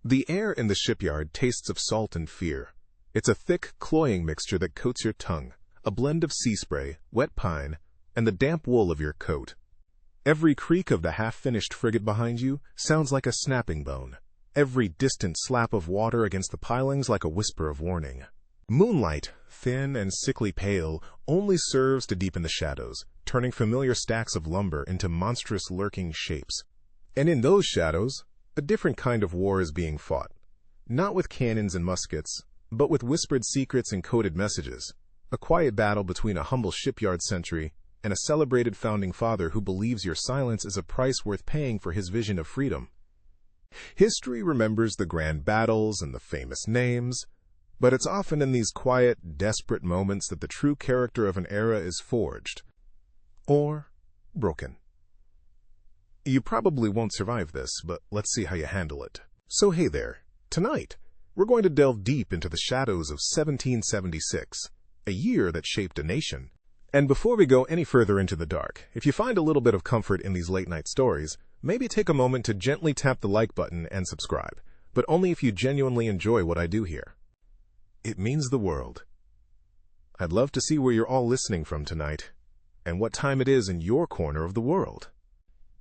The air in the shipyard tastes of salt and fear. It's a thick, cloying mixture that coats your tongue, a blend of sea spray, wet pine, and the damp wool of your coat. Every creak of the half-finished frigate behind you sounds like a snapping bone. Every distant slap of water against the pilings like a whisper of warning. Moonlight, thin and sickly pale, only serves to deepen the shadows, turning familiar stacks of lumber into monstrous lurking shapes. And in those shadows, a different kind of war is being fought. Not with cannons and muskets, but with whispered secrets and coded messages. A quiet battle between a humble shipyard sentry and a celebrated founding father who believes your silence is a price worth paying for his vision of freedom. History remembers the grand battles and the famous names, but it's often in these quiet, desperate moments that the true character of an era is forged. Or broken. You probably won't survive this, but let's see how you handle it. So hey there, tonight, we're going to delve deep into the shadows of 1776, a year that shaped a nation. And before we go any further into the dark, if you find a little bit of comfort in these late-night stories, maybe take a moment to gently tap the like button and subscribe, but only if you genuinely enjoy what I do here. It means the world. I'd love to see where you're all listening from tonight, and what time it is in your corner of the world.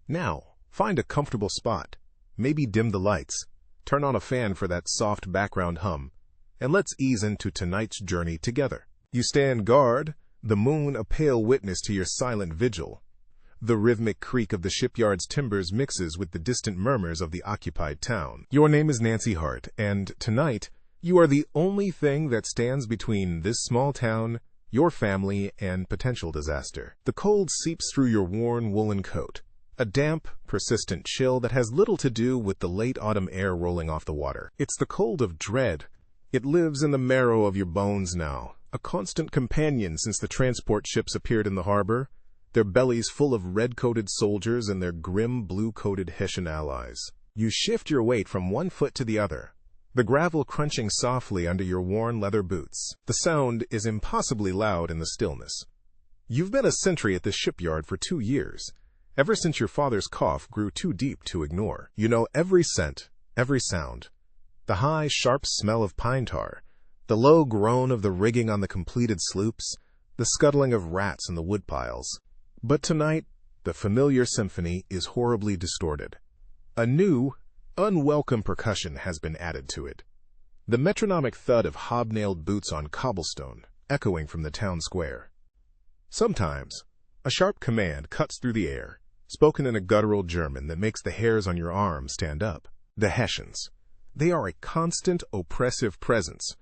Now, find a comfortable spot, maybe dim the lights, turn on a fan for that soft background hum, and let's ease into tonight's journey together. You stand guard, the moon a pale witness to your silent vigil. The rhythmic creak of the shipyard's timbers mixes with the distant murmurs of the occupied town. Your name is Nancy Hart, and tonight, you are the only thing that stands between this small town, your family, and potential disaster. The cold seeps through your worn woolen coat, a damp, persistent chill that has little to do with the late autumn air rolling off the water. It's the cold of dread. It lives in the marrow of your bones now, a constant companion since the transport ships appeared in the harbor, their bellies full of red-coated soldiers and their grim blue-coated Hessian allies. You shift your weight from one foot to the other, the gravel crunching softly under your worn leather boots. The sound is impossibly loud in the stillness. You've been a sentry at this shipyard for 2 years, ever since your father's cough grew too deep to ignore. You know every scent, every sound. The high, sharp smell of pine tar, the low groan of the rigging on the completed sloops, the scuttling of rats in the woodpiles. But tonight, the familiar symphony is horribly distorted. A new, unwelcome percussion has been added to it. The metronomic thud of hobnailed boots on cobblestone, echoing from the town square. Sometimes, a sharp command cuts through the air, spoken in a guttural German that makes the hairs on your arms stand up. The Hessians. They are a constant, oppressive presence.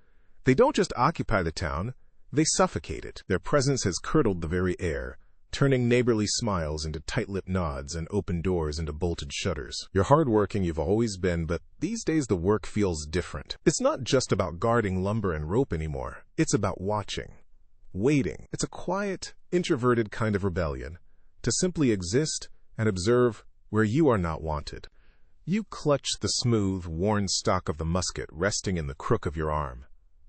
They don't just occupy the town, they suffocate it. Their presence has curdled the very air, turning neighborly smiles into tight-lipped nods and open doors into bolted shutters. You're hard-working, you've always been, but these days the work feels different. It's not just about guarding lumber and rope anymore. It's about watching, waiting. It's a quiet, introverted kind of rebellion, to simply exist and observe where you are not wanted. You clutch the smooth, worn stock of the musket resting in the crook of your arm.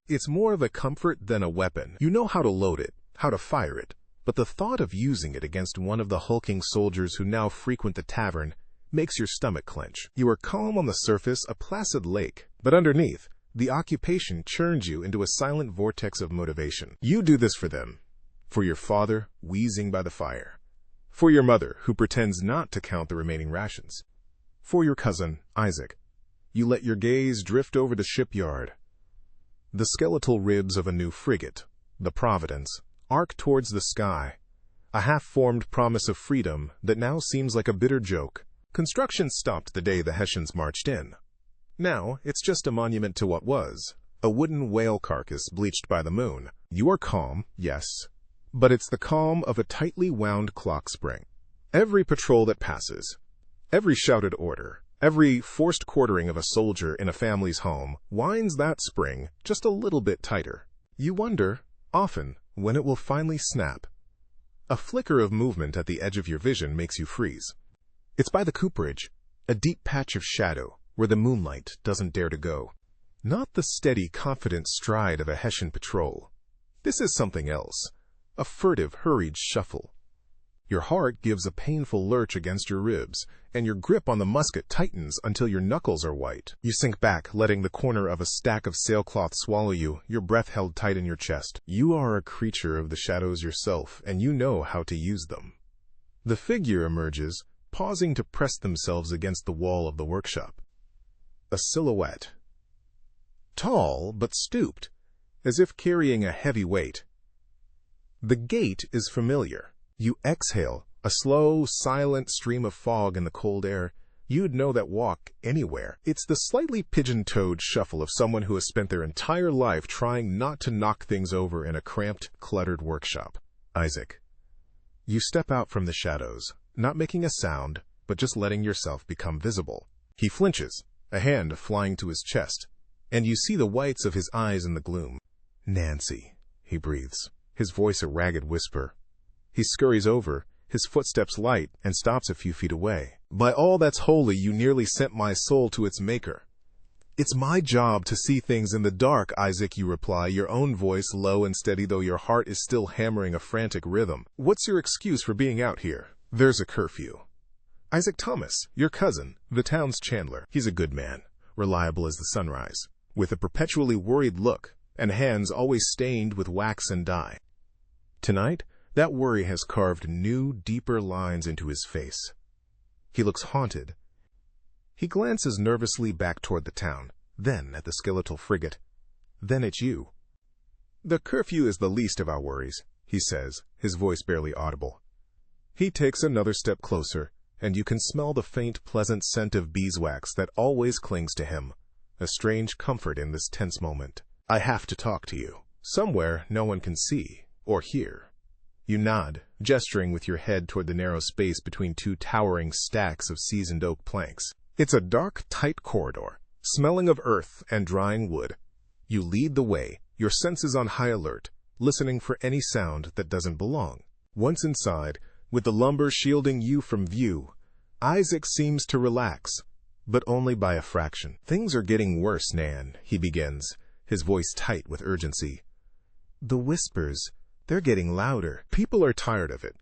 It's more of a comfort than a weapon. You know how to load it, how to fire it, but the thought of using it against one of the hulking soldiers who now frequent the tavern makes your stomach clench. You are calm on the surface, a placid lake, but underneath, the occupation churns you into a silent vortex of motivation. You do this for them, for your father, wheezing by the fire, for your mother, who pretends not to count the remaining rations, for your cousin, Isaac. You let your gaze drift over the shipyard. The skeletal ribs of a new frigate, the Providence, arc towards the sky, a half-formed promise of freedom that now seems like a bitter joke. Construction stopped the day the Hessians marched in. Now, it's just a monument to what was, a wooden whale carcass bleached by the moon. You are calm, yes, but it's the calm of a tightly wound clock spring. Every patrol that passes, every shouted order, every forced quartering of a soldier in a family's home winds that spring just a little bit tighter. You wonder, often, when it will finally snap. A flicker of movement at the edge of your vision makes you freeze. It's by the cooperage, a deep patch of shadow where the moonlight doesn't dare to go. Not the steady, confident stride of a Hessian patrol. This is something else, a furtive, hurried shuffle. Your heart gives a painful lurch against your ribs, and your grip on the musket tightens until your knuckles are white. You sink back, letting the corner of a stack of sailcloth swallow you, your breath held tight in your chest. You are a creature of the shadows yourself, and you know how to use them. The figure emerges, pausing to press themselves against the wall of the workshop. A silhouette. Tall, but stooped, as if carrying a heavy weight. The gait is familiar. You exhale, a slow, silent stream of fog in the cold air. You'd know that walk anywhere. It's the slightly pigeon-toed shuffle of someone who has spent their entire life trying not to knock things over in a cramped, cluttered workshop. Isaac. You step out from the shadows, not making a sound, but just letting yourself become visible. He flinches, a hand flying to his chest, and you see the whites of his eyes in the gloom. Nancy, he breathes, his voice a ragged whisper. He scurries over, his footsteps light, and stops a few feet away. By all that's holy, you nearly sent my soul to its maker. It's my job to see things in the dark, Isaac, you reply, your own voice low and steady though your heart is still hammering a frantic rhythm. What's your excuse for being out here? There's a curfew. Isaac Thomas, your cousin, the town's chandler. He's a good man, reliable as the sunrise, with a perpetually worried look, and hands always stained with wax and dye. Tonight, that worry has carved new, deeper lines into his face. He looks haunted. He glances nervously back toward the town, then at the skeletal frigate, then at you. The curfew is the least of our worries, he says, his voice barely audible. He takes another step closer, and you can smell the faint, pleasant scent of beeswax that always clings to him, a strange comfort in this tense moment. I have to talk to you, somewhere no one can see or hear. You nod, gesturing with your head toward the narrow space between two towering stacks of seasoned oak planks. It's a dark, tight corridor, smelling of earth and drying wood. You lead the way, your senses on high alert, listening for any sound that doesn't belong. Once inside, with the lumber shielding you from view, Isaac seems to relax, but only by a fraction. Things are getting worse, Nan, he begins, his voice tight with urgency. The whispers, they're getting louder. People are tired of it.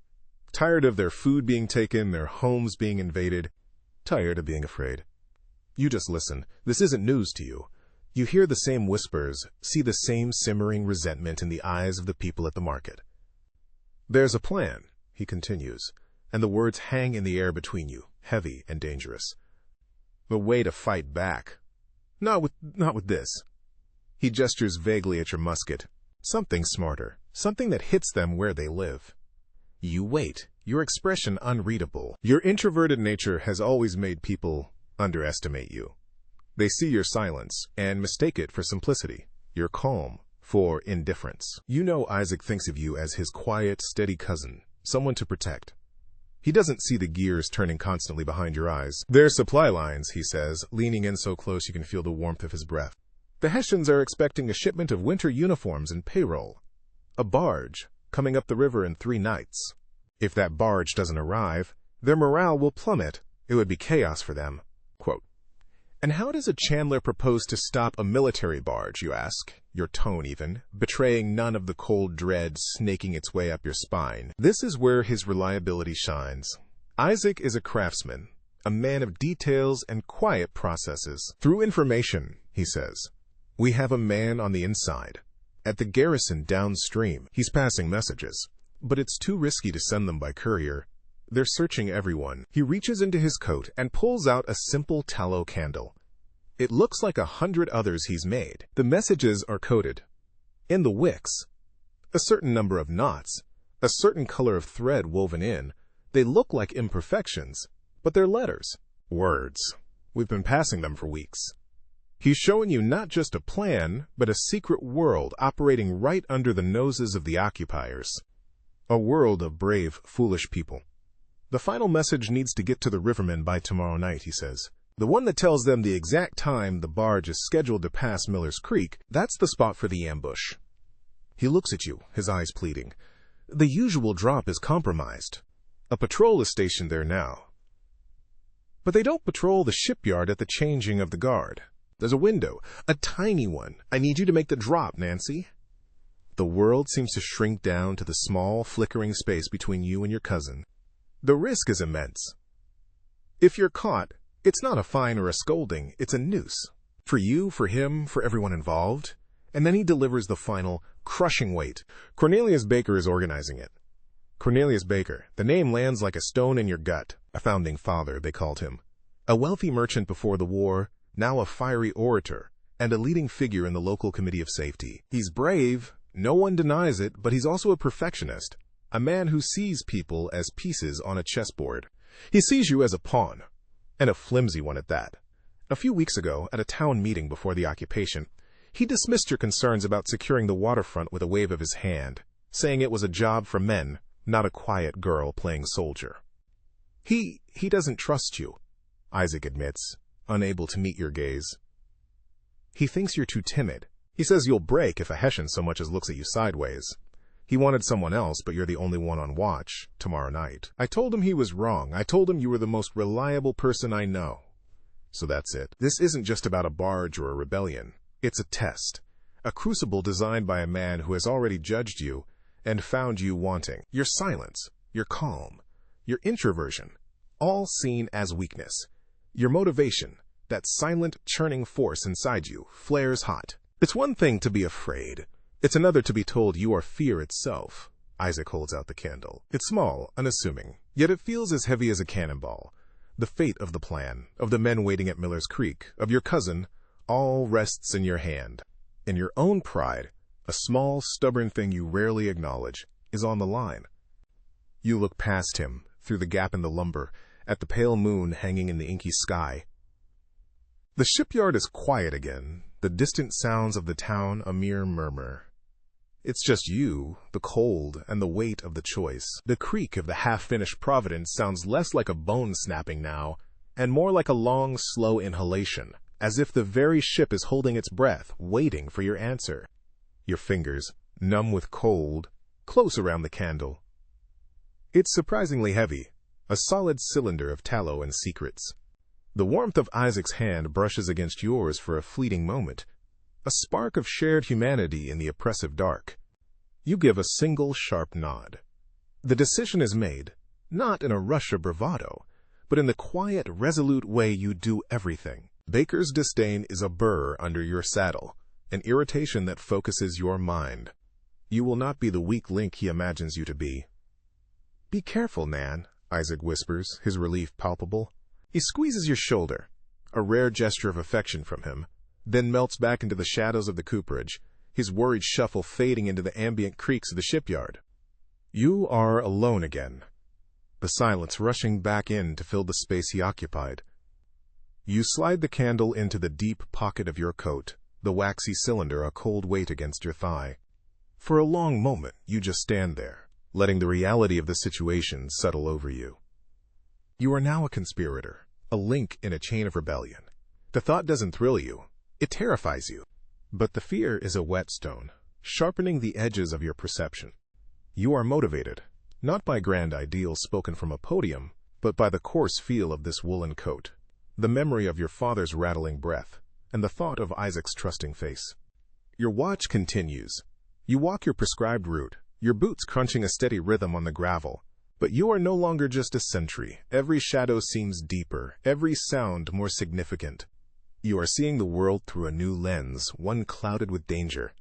Tired of their food being taken, their homes being invaded. Tired of being afraid. You just listen. This isn't news to you. You hear the same whispers, see the same simmering resentment in the eyes of the people at the market. There's a plan, he continues, and the words hang in the air between you, heavy and dangerous. The way to fight back. Not with this. He gestures vaguely at your musket. Something smarter. Something that hits them where they live. You wait, your expression unreadable. Your introverted nature has always made people underestimate you. They see your silence and mistake it for simplicity, your calm for indifference. You know Isaac thinks of you as his quiet, steady cousin, someone to protect. He doesn't see the gears turning constantly behind your eyes. There's supply lines, he says, leaning in so close you can feel the warmth of his breath. The Hessians are expecting a shipment of winter uniforms and payroll. A barge, coming up the river in 3 nights. If that barge doesn't arrive, their morale will plummet. It would be chaos for them. Quote, and how does a chandler propose to stop a military barge, you ask, your tone even, betraying none of the cold dread snaking its way up your spine? This is where his reliability shines. Isaac is a craftsman, a man of details and quiet processes. Through information, he says, we have a man on the inside. At the garrison downstream, he's passing messages, but it's too risky to send them by courier. They're searching everyone. He reaches into his coat and pulls out a simple tallow candle. It looks like 100 others he's made. The messages are coded. In the wicks, a certain number of knots, a certain color of thread woven in. They look like imperfections, but they're letters, words. We've been passing them for weeks. He's showing you not just a plan, but a secret world operating right under the noses of the occupiers. A world of brave, foolish people. The final message needs to get to the rivermen by tomorrow night, he says. The one that tells them the exact time the barge is scheduled to pass Miller's Creek, that's the spot for the ambush. He looks at you, his eyes pleading. The usual drop is compromised. A patrol is stationed there now. But they don't patrol the shipyard at the changing of the guard. There's a window, a tiny one. I need you to make the drop, Nancy. The world seems to shrink down to the small, flickering space between you and your cousin. The risk is immense. If you're caught, it's not a fine or a scolding, it's a noose. For you, for him, for everyone involved. And then he delivers the final, crushing weight. Cornelius Baker is organizing it. Cornelius Baker, the name lands like a stone in your gut. A founding father, they called him. A wealthy merchant before the war, now a fiery orator, and a leading figure in the local committee of safety. He's brave, no one denies it, but he's also a perfectionist. A man who sees people as pieces on a chessboard. He sees you as a pawn, and a flimsy one at that. A few weeks ago, at a town meeting before the occupation, he dismissed your concerns about securing the waterfront with a wave of his hand, saying it was a job for men, not a quiet girl playing soldier. He doesn't trust you, Isaac admits, unable to meet your gaze. He thinks you're too timid. He says you'll break if a Hessian so much as looks at you sideways. He wanted someone else, but you're the only one on watch tomorrow night. I told him he was wrong. I told him you were the most reliable person I know. So that's it. This isn't just about a barge or a rebellion. It's a test. A crucible designed by a man who has already judged you and found you wanting. Your silence, your calm, your introversion, all seen as weakness. Your motivation, that silent, churning force inside you, flares hot. It's one thing to be afraid. It's another to be told you are fear itself. Isaac holds out the candle. It's small, unassuming, yet it feels as heavy as a cannonball. The fate of the plan, of the men waiting at Miller's Creek, of your cousin, all rests in your hand. In your own pride, a small, stubborn thing you rarely acknowledge, is on the line. You look past him, through the gap in the lumber, at the pale moon hanging in the inky sky. The shipyard is quiet again, the distant sounds of the town a mere murmur. It's just you, the cold, and the weight of the choice. The creak of the half-finished Providence sounds less like a bone snapping now, and more like a long, slow inhalation, as if the very ship is holding its breath, waiting for your answer. Your fingers, numb with cold, close around the candle. It's surprisingly heavy, a solid cylinder of tallow and secrets. The warmth of Isaac's hand brushes against yours for a fleeting moment, a spark of shared humanity in the oppressive dark. You give a single sharp nod. The decision is made, not in a rush of bravado, but in the quiet, resolute way you do everything. Baker's disdain is a burr under your saddle, an irritation that focuses your mind. You will not be the weak link he imagines you to be. Be careful, Nan, Isaac whispers, his relief palpable. He squeezes your shoulder, a rare gesture of affection from him, then melts back into the shadows of the cooperage, his worried shuffle fading into the ambient creaks of the shipyard. You are alone again, the silence rushing back in to fill the space he occupied. You slide the candle into the deep pocket of your coat, the waxy cylinder a cold weight against your thigh. For a long moment, you just stand there, letting the reality of the situation settle over you. You are now a conspirator, a link in a chain of rebellion. The thought doesn't thrill you. It terrifies you. But the fear is a whetstone, sharpening the edges of your perception. You are motivated, not by grand ideals spoken from a podium, but by the coarse feel of this woolen coat, the memory of your father's rattling breath, and the thought of Isaac's trusting face. Your watch continues. You walk your prescribed route, your boots crunching a steady rhythm on the gravel. But you are no longer just a sentry. Every shadow seems deeper, every sound more significant. You are seeing the world through a new lens, one clouded with danger.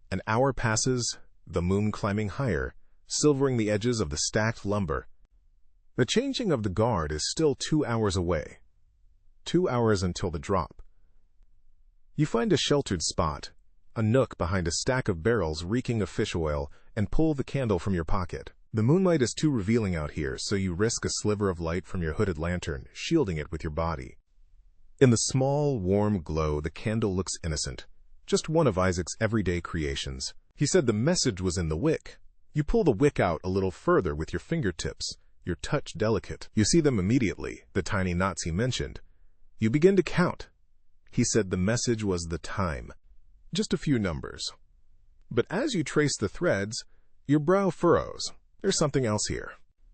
An hour passes, the moon climbing higher, silvering the edges of the stacked lumber. The changing of the guard is still 2 hours away. 2 hours until the drop. You find a sheltered spot, a nook behind a stack of barrels reeking of fish oil, and pull the candle from your pocket. The moonlight is too revealing out here, so you risk a sliver of light from your hooded lantern, shielding it with your body. In the small, warm glow, the candle looks innocent, just one of Isaac's everyday creations. He said the message was in the wick. You pull the wick out a little further with your fingertips, your touch delicate. You see them immediately, the tiny knots he mentioned. You begin to count. He said the message was the time. Just a few numbers. But as you trace the threads, your brow furrows. There's something else here.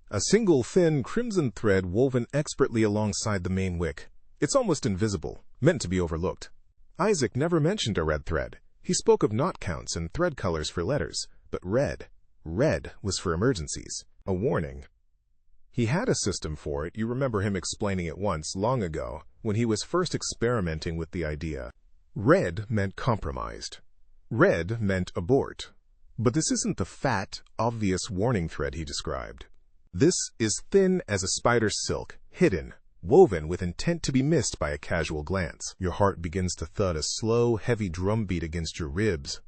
A single thin crimson thread woven expertly alongside the main wick. It's almost invisible, meant to be overlooked. Isaac never mentioned a red thread. He spoke of knot counts and thread colors for letters, but red was for emergencies, a warning. He had a system for it. You remember him explaining it once, long ago, when he was first experimenting with the idea. Red meant compromised. Red meant abort. But this isn't the fat, obvious warning thread he described. This is thin as a spider's silk, hidden, woven with intent to be missed by a casual glance. Your heart begins to thud a slow, heavy drumbeat against your ribs.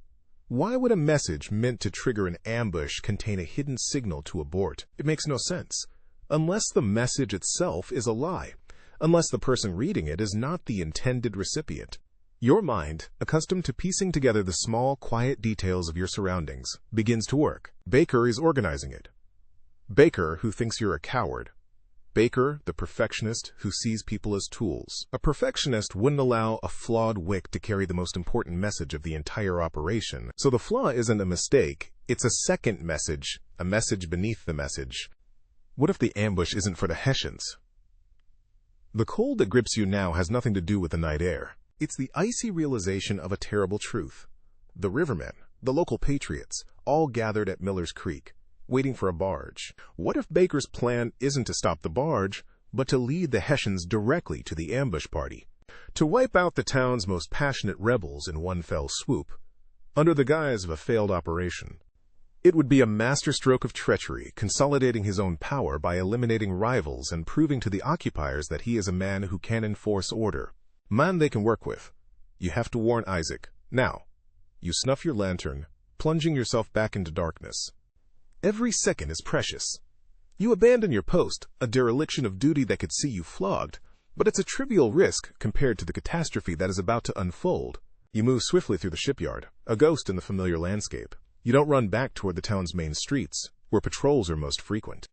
Why would a message meant to trigger an ambush contain a hidden signal to abort? It makes no sense. Unless the message itself is a lie. Unless the person reading it is not the intended recipient. Your mind, accustomed to piecing together the small, quiet details of your surroundings, begins to work. Baker is organizing it. Baker, who thinks you're a coward. Baker, the perfectionist who sees people as tools. A perfectionist wouldn't allow a flawed wick to carry the most important message of the entire operation. So the flaw isn't a mistake, it's a second message, a message beneath the message. What if the ambush isn't for the Hessians? The cold that grips you now has nothing to do with the night air. It's the icy realization of a terrible truth. The rivermen, the local patriots, all gathered at Miller's Creek, waiting for a barge. What if Baker's plan isn't to stop the barge, but to lead the Hessians directly to the ambush party? To wipe out the town's most passionate rebels in one fell swoop, under the guise of a failed operation. It would be a masterstroke of treachery, consolidating his own power by eliminating rivals and proving to the occupiers that he is a man who can enforce order. Man they can work with. You have to warn Isaac. Now, you snuff your lantern, plunging yourself back into darkness. Every second is precious. You abandon your post, a dereliction of duty that could see you flogged, but it's a trivial risk compared to the catastrophe that is about to unfold. You move swiftly through the shipyard, a ghost in the familiar landscape. You don't run back toward the town's main streets, where patrols are most frequent.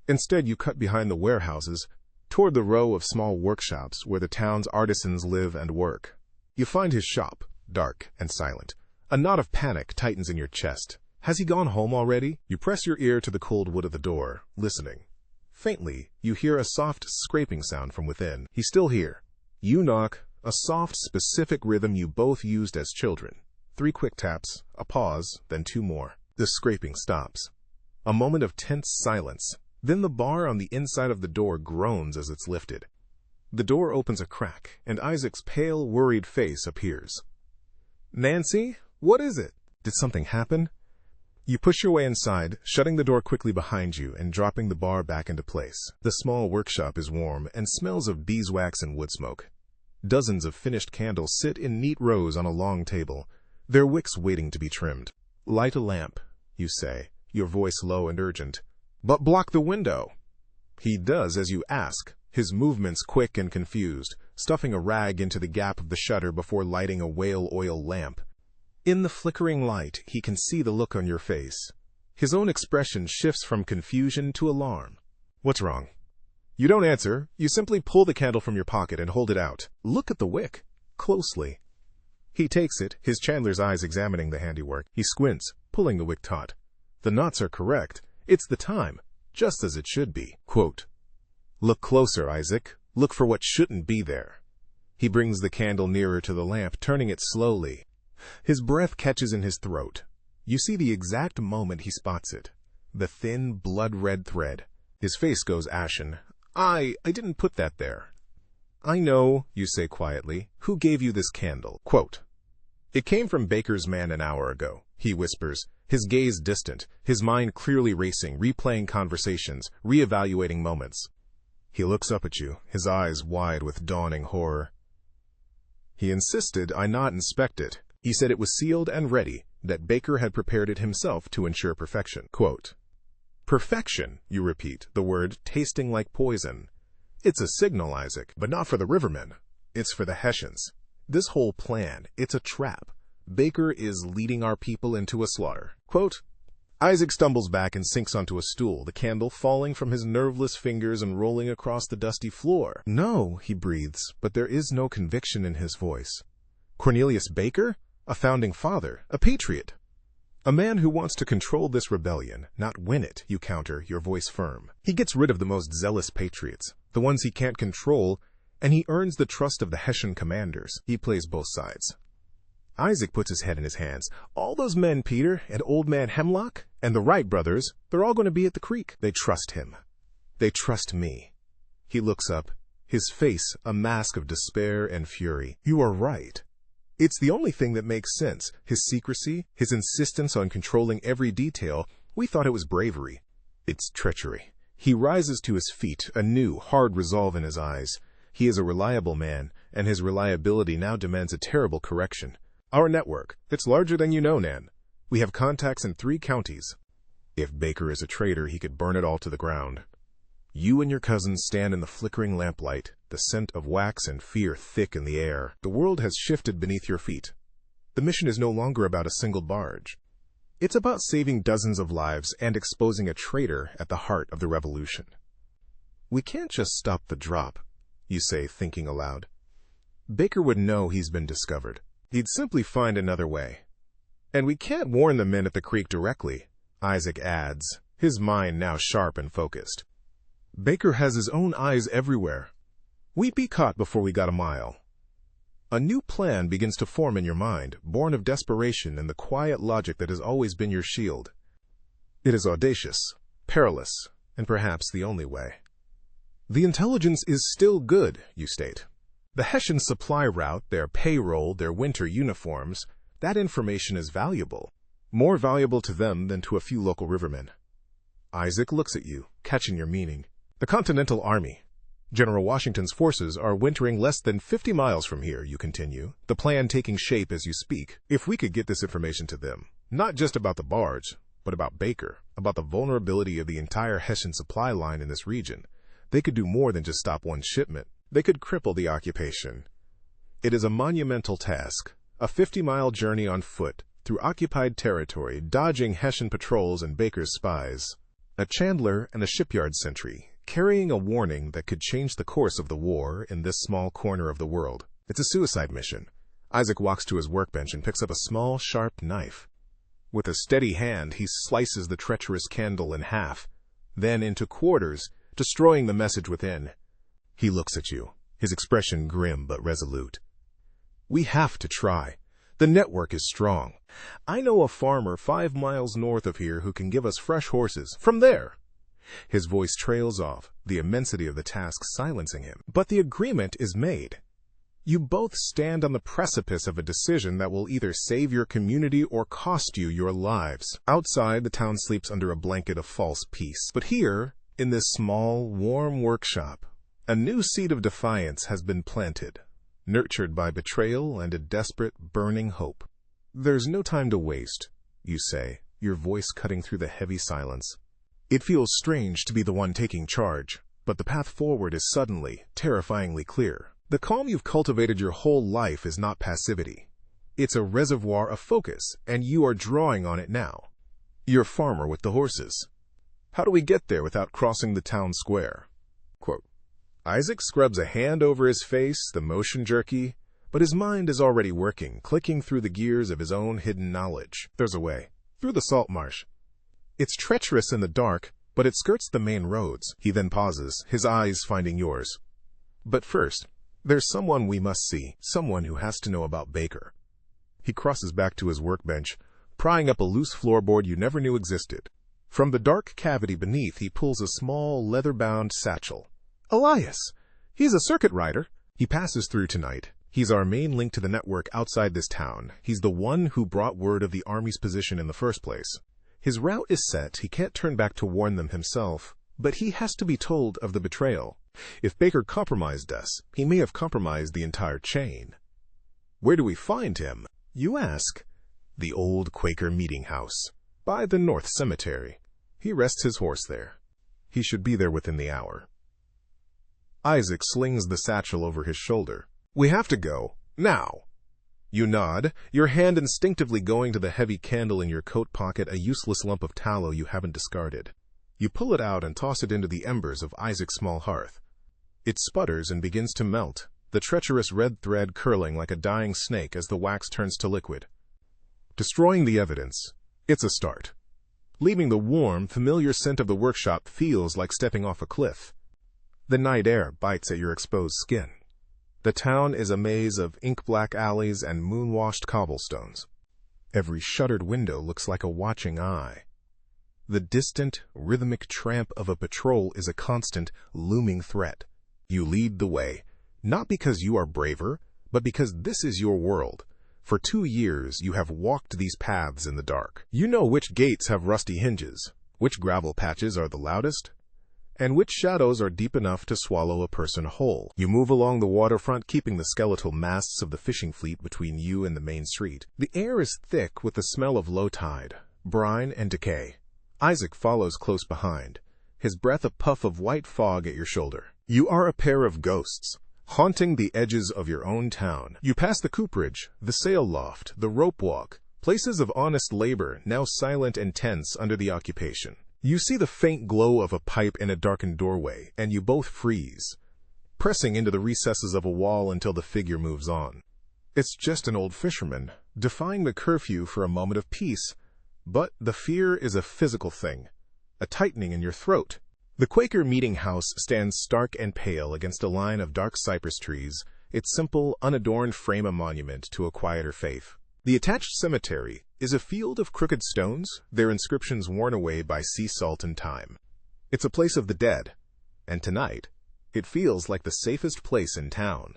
Instead, you cut behind the warehouses, toward the row of small workshops where the town's artisans live and work. You find his shop, dark and silent. A knot of panic tightens in your chest. Has he gone home already? You press your ear to the cold wood of the door, listening. Faintly, you hear a soft scraping sound from within. He's still here. You knock, a soft, specific rhythm you both used as children. 3 quick taps, a pause, then 2 more. The scraping stops. A moment of tense silence. Then the bar on the inside of the door groans as it's lifted. The door opens a crack, and Isaac's pale, worried face appears. Nancy, what is it? Did something happen? You push your way inside, shutting the door quickly behind you and dropping the bar back into place. The small workshop is warm and smells of beeswax and wood smoke. Dozens of finished candles sit in neat rows on a long table, their wicks waiting to be trimmed. Light a lamp, you say, your voice low and urgent. But block the window. He does as you ask, his movements quick and confused, stuffing a rag into the gap of the shutter before lighting a whale oil lamp. In the flickering light, he can see the look on your face. His own expression shifts from confusion to alarm. What's wrong? You don't answer. You simply pull the candle from your pocket and hold it out. Look at the wick, closely. He takes it, his chandler's eyes examining the handiwork. He squints, pulling the wick taut. The knots are correct. It's the time, just as it should be. Quote, "Look closer, Isaac. Look for what shouldn't be there." He brings the candle nearer to the lamp, turning it slowly. His breath catches in his throat. You see the exact moment he spots it. The thin, blood-red thread. His face goes ashen. I didn't put that there." "I know," you say quietly. "Who gave you this candle?" Quote, "It came from Baker's man an hour ago," he whispers, his gaze distant, his mind clearly racing, replaying conversations, reevaluating moments. He looks up at you, his eyes wide with dawning horror. "He insisted I not inspect it. He said it was sealed and ready, that Baker had prepared it himself to ensure perfection." Quote, "Perfection," you repeat, the word tasting like poison. "It's a signal, Isaac, but not for the rivermen. It's for the Hessians. This whole plan, it's a trap. Baker is leading our people into a slaughter." Quote, Isaac stumbles back and sinks onto a stool, the candle falling from his nerveless fingers and rolling across the dusty floor. "No," he breathes, but there is no conviction in his voice. "Cornelius Baker? A founding father, a patriot. A man who wants to control this rebellion, not win it," you counter, your voice firm. "He gets rid of the most zealous patriots, the ones he can't control, and he earns the trust of the Hessian commanders." He plays both sides. Isaac puts his head in his hands. "All those men, Peter, and old man Hemlock, and the Wright brothers, they're all going to be at the creek." They trust him. They trust me. He looks up, his face a mask of despair and fury. You are right. It's the only thing that makes sense. His secrecy, his insistence on controlling every detail, we thought it was bravery. It's treachery. He rises to his feet, a new, hard resolve in his eyes. He is a reliable man, and his reliability now demands a terrible correction. Our network, it's larger than you know, Nan. We have contacts in 3 counties. If Baker is a traitor, he could burn it all to the ground. You and your cousins stand in the flickering lamplight, the scent of wax and fear thick in the air. The world has shifted beneath your feet. The mission is no longer about a single barge. It's about saving dozens of lives and exposing a traitor at the heart of the revolution. We can't just stop the drop, you say, thinking aloud. Baker would know he's been discovered. He'd simply find another way. And we can't warn the men at the creek directly, Isaac adds, his mind now sharp and focused. Baker has his own eyes everywhere. We'd be caught before we got a mile. A new plan begins to form in your mind, born of desperation and the quiet logic that has always been your shield. It is audacious, perilous, and perhaps the only way. The intelligence is still good, you state. The Hessian supply route, their payroll, their winter uniforms, that information is valuable. More valuable to them than to a few local rivermen. Isaac looks at you, catching your meaning. The Continental Army. General Washington's forces are wintering less than 50 miles from here, you continue, the plan taking shape as you speak. If we could get this information to them, not just about the barge, but about Baker, about the vulnerability of the entire Hessian supply line in this region, they could do more than just stop one shipment. They could cripple the occupation. It is a monumental task, a 50-mile journey on foot, through occupied territory, dodging Hessian patrols and Baker's spies. A chandler and a shipyard sentry, carrying a warning that could change the course of the war in this small corner of the world. It's a suicide mission. Isaac walks to his workbench and picks up a small, sharp knife. With a steady hand, he slices the treacherous candle in half, then into quarters, destroying the message within. He looks at you, his expression grim but resolute. We have to try. The network is strong. I know a farmer 5 miles north of here who can give us fresh horses. From there. His voice trails off, the immensity of the task silencing him. But the agreement is made. You both stand on the precipice of a decision that will either save your community or cost you your lives. Outside, the town sleeps under a blanket of false peace. But here, in this small, warm workshop, a new seed of defiance has been planted, nurtured by betrayal and a desperate, burning hope. There's no time to waste, you say, your voice cutting through the heavy silence. It feels strange to be the one taking charge, but the path forward is suddenly, terrifyingly clear. The calm you've cultivated your whole life is not passivity. It's a reservoir of focus, and you are drawing on it now. You're farmer with the horses. How do we get there without crossing the town square? Quote, Isaac scrubs a hand over his face, the motion jerky, but his mind is already working, clicking through the gears of his own hidden knowledge. There's a way. Through the salt marsh. It's treacherous in the dark, but it skirts the main roads. He then pauses, his eyes finding yours. But first, there's someone we must see, someone who has to know about Baker. He crosses back to his workbench, prying up a loose floorboard you never knew existed. From the dark cavity beneath, he pulls a small, leather-bound satchel. Elias! He's a circuit rider. He passes through tonight. He's our main link to the network outside this town. He's the one who brought word of the Army's position in the first place. His route is set. He can't turn back to warn them himself, but he has to be told of the betrayal. If Baker compromised us, he may have compromised the entire chain. Where do we find him, you ask? The old Quaker meeting house, by the North Cemetery. He rests his horse there. He should be there within the hour. Isaac slings the satchel over his shoulder. We have to go, now. You nod, your hand instinctively going to the heavy candle in your coat pocket, a useless lump of tallow you haven't discarded. You pull it out and toss it into the embers of Isaac's small hearth. It sputters and begins to melt, the treacherous red thread curling like a dying snake as the wax turns to liquid. Destroying the evidence, it's a start. Leaving the warm, familiar scent of the workshop feels like stepping off a cliff. The night air bites at your exposed skin. The town is a maze of ink-black alleys and moon-washed cobblestones. Every shuttered window looks like a watching eye. The distant, rhythmic tramp of a patrol is a constant, looming threat. You lead the way, not because you are braver, but because this is your world. For 2 years, you have walked these paths in the dark. You know which gates have rusty hinges, which gravel patches are the loudest, and which shadows are deep enough to swallow a person whole. You move along the waterfront, keeping the skeletal masts of the fishing fleet between you and the main street. The air is thick with the smell of low tide, brine, and decay. Isaac follows close behind, his breath a puff of white fog at your shoulder. You are a pair of ghosts, haunting the edges of your own town. You pass the cooperage, the sail loft, the rope walk, places of honest labor now silent and tense under the occupation. You see the faint glow of a pipe in a darkened doorway, and you both freeze, pressing into the recesses of a wall until the figure moves on. It's just an old fisherman, defying the curfew for a moment of peace, but the fear is a physical thing, a tightening in your throat. The Quaker meeting house stands stark and pale against a line of dark cypress trees, its simple, unadorned frame a monument to a quieter faith. The attached cemetery is a field of crooked stones, their inscriptions worn away by sea salt and time. It's a place of the dead, and tonight, it feels like the safest place in town.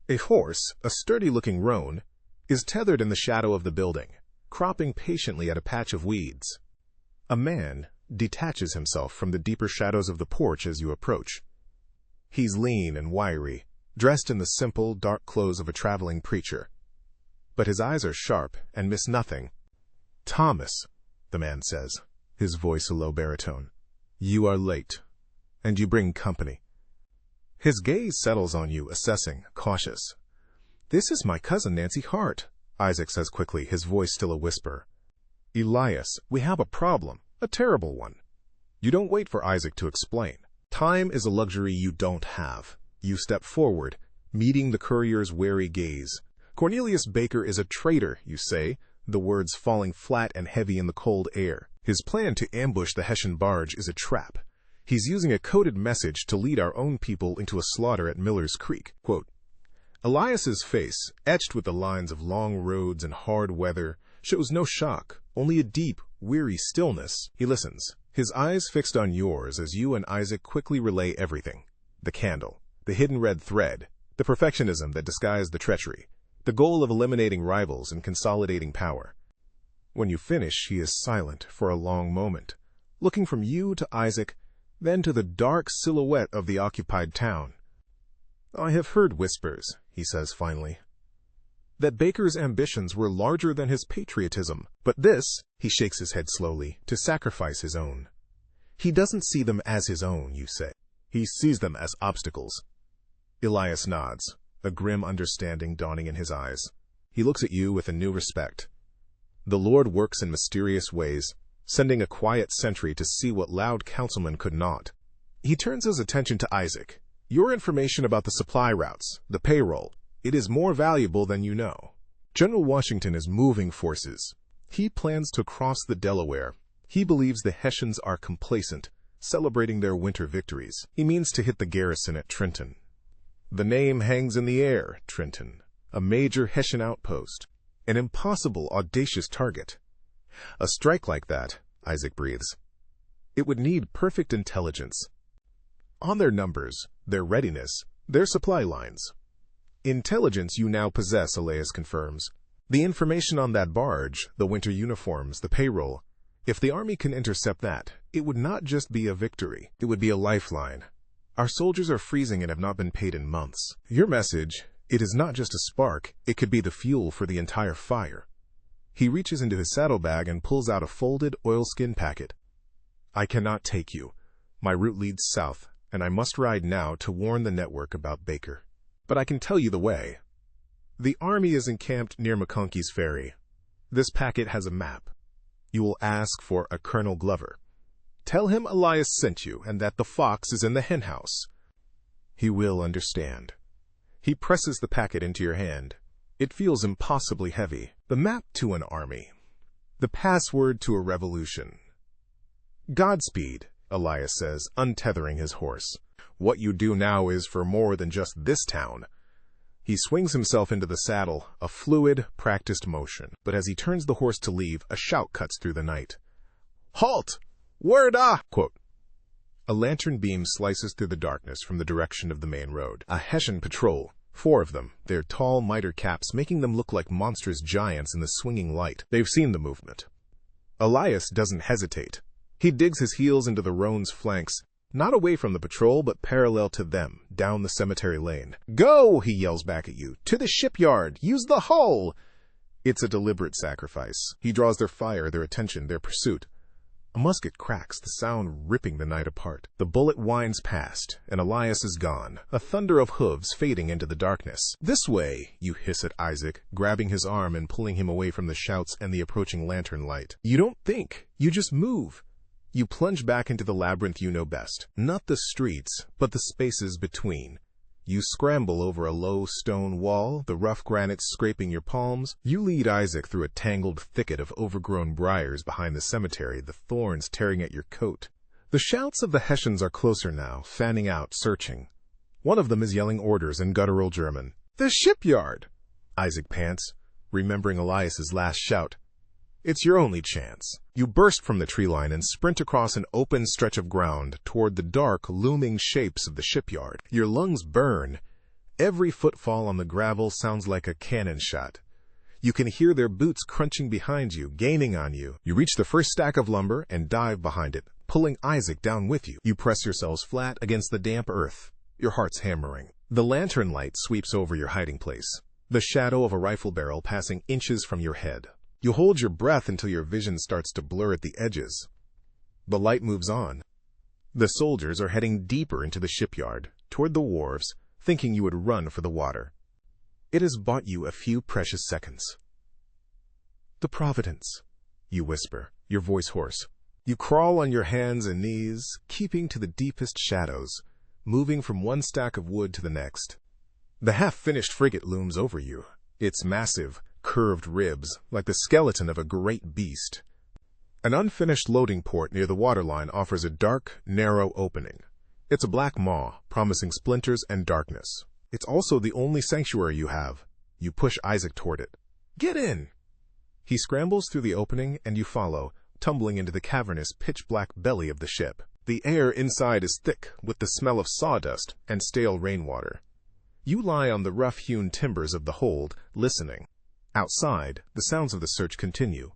A horse, a sturdy-looking roan, is tethered in the shadow of the building, cropping patiently at a patch of weeds. A man detaches himself from the deeper shadows of the porch as you approach. He's lean and wiry, dressed in the simple, dark clothes of a traveling preacher. But his eyes are sharp and miss nothing. "Thomas," the man says, his voice a low baritone, "you are late, and you bring company." His gaze settles on you, assessing, cautious. "This is my cousin Nancy Hart," Isaac says quickly, his voice still a whisper. "Elias, we have a problem, a terrible one." You don't wait for Isaac to explain. Time is a luxury you don't have. You step forward, meeting the courier's wary gaze. "Cornelius Baker is a traitor," you say, the words falling flat and heavy in the cold air. "His plan to ambush the Hessian barge is a trap. He's using a coded message to lead our own people into a slaughter at Miller's Creek." Quote, Elias's face, etched with the lines of long roads and hard weather, shows no shock, only a deep, weary stillness. He listens, his eyes fixed on yours as you and Isaac quickly relay everything. The candle, the hidden red thread, the perfectionism that disguised the treachery, the goal of eliminating rivals and consolidating power. When you finish, he is silent for a long moment, looking from you to Isaac, then to the dark silhouette of the occupied town. "I have heard whispers," he says finally, "that Baker's ambitions were larger than his patriotism. But this," he shakes his head slowly, "to sacrifice his own. He doesn't see them as his own," you say. "He sees them as obstacles." Elias nods, a grim understanding dawning in his eyes. He looks at you with a new respect. The Lord works in mysterious ways, sending a quiet sentry to see what loud councilmen could not. He turns his attention to Isaac. "Your information about the supply routes, the payroll, it is more valuable than you know. General Washington is moving forces. He plans to cross the Delaware. He believes the Hessians are complacent, celebrating their winter victories. He means to hit the garrison at Trenton. The name hangs in the air, Trenton, a major Hessian outpost, an impossible, audacious target. A strike like that," Isaac breathes, "it would need perfect intelligence. On their numbers, their readiness, their supply lines." "Intelligence you now possess," Elias confirms. "The information on that barge, the winter uniforms, the payroll. If the army can intercept that, it would not just be a victory, it would be a lifeline. Our soldiers are freezing and have not been paid in months. Your message, it is not just a spark, it could be the fuel for the entire fire." He reaches into his saddlebag and pulls out a folded oilskin packet. "I cannot take you. My route leads south, and I must ride now to warn the network about Baker. But I can tell you the way. The army is encamped near McConkey's Ferry. This packet has a map. You will ask for a Colonel Glover. Tell him Elias sent you and that the fox is in the henhouse. He will understand." He presses the packet into your hand. It feels impossibly heavy. The map to an army. The password to a revolution. "Godspeed," Elias says, untethering his horse. "What you do now is for more than just this town." He swings himself into the saddle, a fluid, practiced motion. But as he turns the horse to leave, a shout cuts through the night. "Halt! Word ah! Quote. A lantern beam slices through the darkness from the direction of the main road. A Hessian patrol, 4 of them, their tall mitre caps making them look like monstrous giants in the swinging light. They've seen the movement. Elias doesn't hesitate. He digs his heels into the roan's flanks, not away from the patrol, but parallel to them, down the cemetery lane. Go, he yells back at you. To the shipyard. Use the hull. It's a deliberate sacrifice. He draws their fire, their attention, their pursuit. A musket cracks, the sound ripping the night apart. The bullet winds past, and Elias is gone, a thunder of hooves fading into the darkness. This way, you hiss at Isaac, grabbing his arm and pulling him away from the shouts and the approaching lantern light. You don't think, you just move. You plunge back into the labyrinth you know best. Not the streets, but the spaces between. You scramble over a low stone wall, the rough granite scraping your palms. You lead Isaac through a tangled thicket of overgrown briars behind the cemetery, the thorns tearing at your coat. The shouts of the Hessians are closer now, fanning out, searching. One of them is yelling orders in guttural German. The shipyard! Isaac pants, remembering Elias's last shout. It's your only chance. You burst from the tree line and sprint across an open stretch of ground toward the dark, looming shapes of the shipyard. Your lungs burn. Every footfall on the gravel sounds like a cannon shot. You can hear their boots crunching behind you, gaining on you. You reach the first stack of lumber and dive behind it, pulling Isaac down with you. You press yourselves flat against the damp earth, your heart's hammering. The lantern light sweeps over your hiding place, the shadow of a rifle barrel passing inches from your head. You hold your breath until your vision starts to blur at the edges. The light moves on. The soldiers are heading deeper into the shipyard, toward the wharves, thinking you would run for the water. It has bought you a few precious seconds. The Providence, you whisper, your voice hoarse. You crawl on your hands and knees, keeping to the deepest shadows, moving from one stack of wood to the next. The half-finished frigate looms over you, its massive, curved ribs, like the skeleton of a great beast. An unfinished loading port near the waterline offers a dark, narrow opening. It's a black maw, promising splinters and darkness. It's also the only sanctuary you have. You push Isaac toward it. Get in! He scrambles through the opening, and you follow, tumbling into the cavernous, pitch-black belly of the ship. The air inside is thick, with the smell of sawdust and stale rainwater. You lie on the rough-hewn timbers of the hold, listening. Outside, the sounds of the search continue.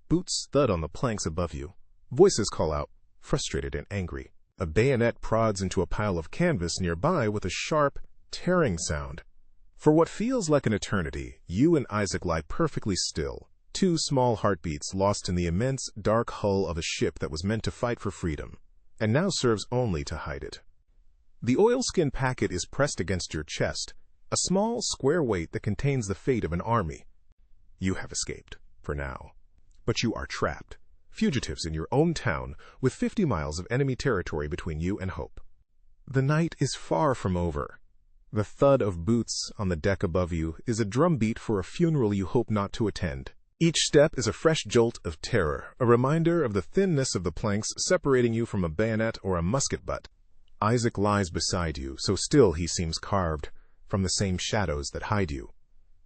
Boots thud on the planks above you. Voices call out, frustrated and angry. A bayonet prods into a pile of canvas nearby with a sharp, tearing sound. For what feels like an eternity, you and Isaac lie perfectly still, 2 small heartbeats lost in the immense, dark hull of a ship that was meant to fight for freedom, and now serves only to hide it. The oilskin packet is pressed against your chest, a small, square weight that contains the fate of an army. You have escaped, for now. But you are trapped, fugitives in your own town, with 50 miles of enemy territory between you and hope. The night is far from over. The thud of boots on the deck above you is a drumbeat for a funeral you hope not to attend. Each step is a fresh jolt of terror, a reminder of the thinness of the planks separating you from a bayonet or a musket butt. Isaac lies beside you, so still he seems carved, from the same shadows that hide you.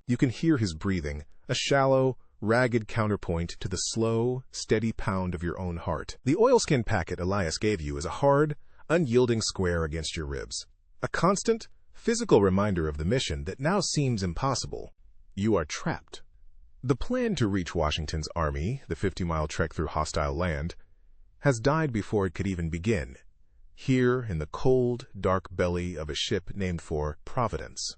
You can hear his breathing, a shallow, ragged counterpoint to the slow, steady pound of your own heart. The oilskin packet Elias gave you is a hard, unyielding square against your ribs. A constant, physical reminder of the mission that now seems impossible. You are trapped. The plan to reach Washington's army, the 50-mile trek through hostile land, has died before it could even begin, here in the cold, dark belly of a ship named for Providence.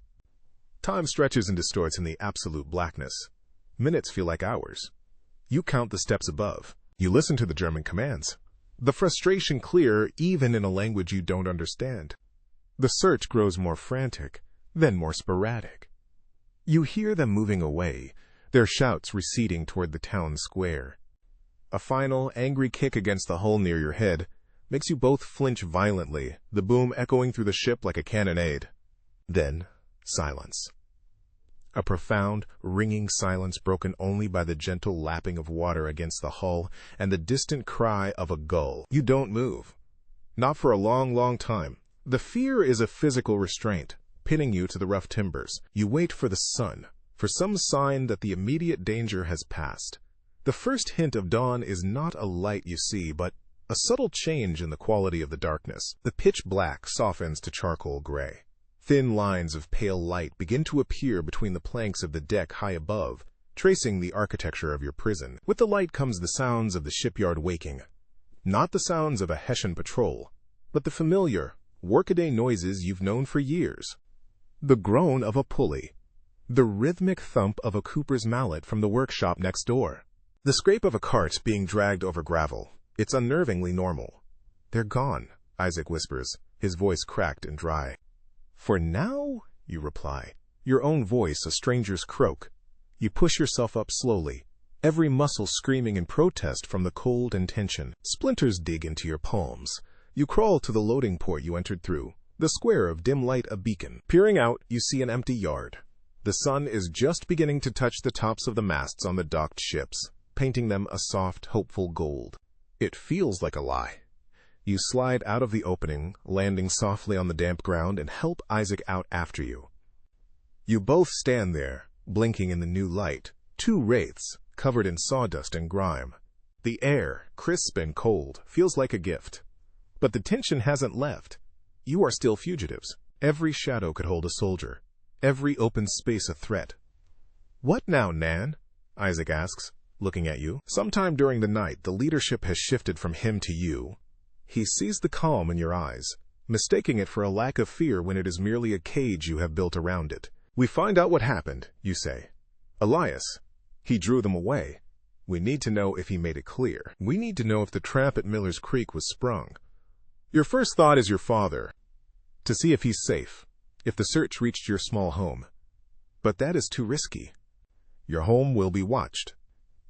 Time stretches and distorts in the absolute blackness. Minutes feel like hours. You count the steps above. You listen to the German commands. The frustration clear even in a language you don't understand. The search grows more frantic, then more sporadic. You hear them moving away, their shouts receding toward the town square. A final, angry kick against the hull near your head makes you both flinch violently, the boom echoing through the ship like a cannonade. Then, silence. A profound, ringing silence broken only by the gentle lapping of water against the hull and the distant cry of a gull. You don't move. Not for a long, long time. The fear is a physical restraint, pinning you to the rough timbers. You wait for the sun, for some sign that the immediate danger has passed. The first hint of dawn is not a light you see, but A subtle change in the quality of the darkness. The pitch black softens to charcoal gray. Thin lines of pale light begin to appear between the planks of the deck high above, tracing the architecture of your prison. With the light comes the sounds of the shipyard waking. Not the sounds of a Hessian patrol, but the familiar, workaday noises you've known for years. The groan of a pulley. The rhythmic thump of a cooper's mallet from the workshop next door. The scrape of a cart being dragged over gravel. It's unnervingly normal. "They're gone," Isaac whispers, his voice cracked and dry. "For now?" you reply, your own voice a stranger's croak. You push yourself up slowly, every muscle screaming in protest from the cold and tension. Splinters dig into your palms. You crawl to the loading port you entered through, the square of dim light a beacon. Peering out, you see an empty yard. The sun is just beginning to touch the tops of the masts on the docked ships, painting them a soft, hopeful gold. It feels like a lie. You slide out of the opening, landing softly on the damp ground, and help Isaac out after you. You both stand there, blinking in the new light, two wraiths, covered in sawdust and grime. The air, crisp and cold, feels like a gift. But the tension hasn't left. You are still fugitives. Every shadow could hold a soldier. Every open space a threat. "What now, Nan?" Isaac asks, looking at you. Sometime during the night, the leadership has shifted from him to you. He sees the calm in your eyes, mistaking it for a lack of fear when it is merely a cage you have built around it. "We find out what happened," you say. "Elias. He drew them away. We need to know if he made it clear. We need to know if the trap at Miller's Creek was sprung. Your first thought is your father, to see if he's safe, if the search reached your small home. But that is too risky. Your home will be watched.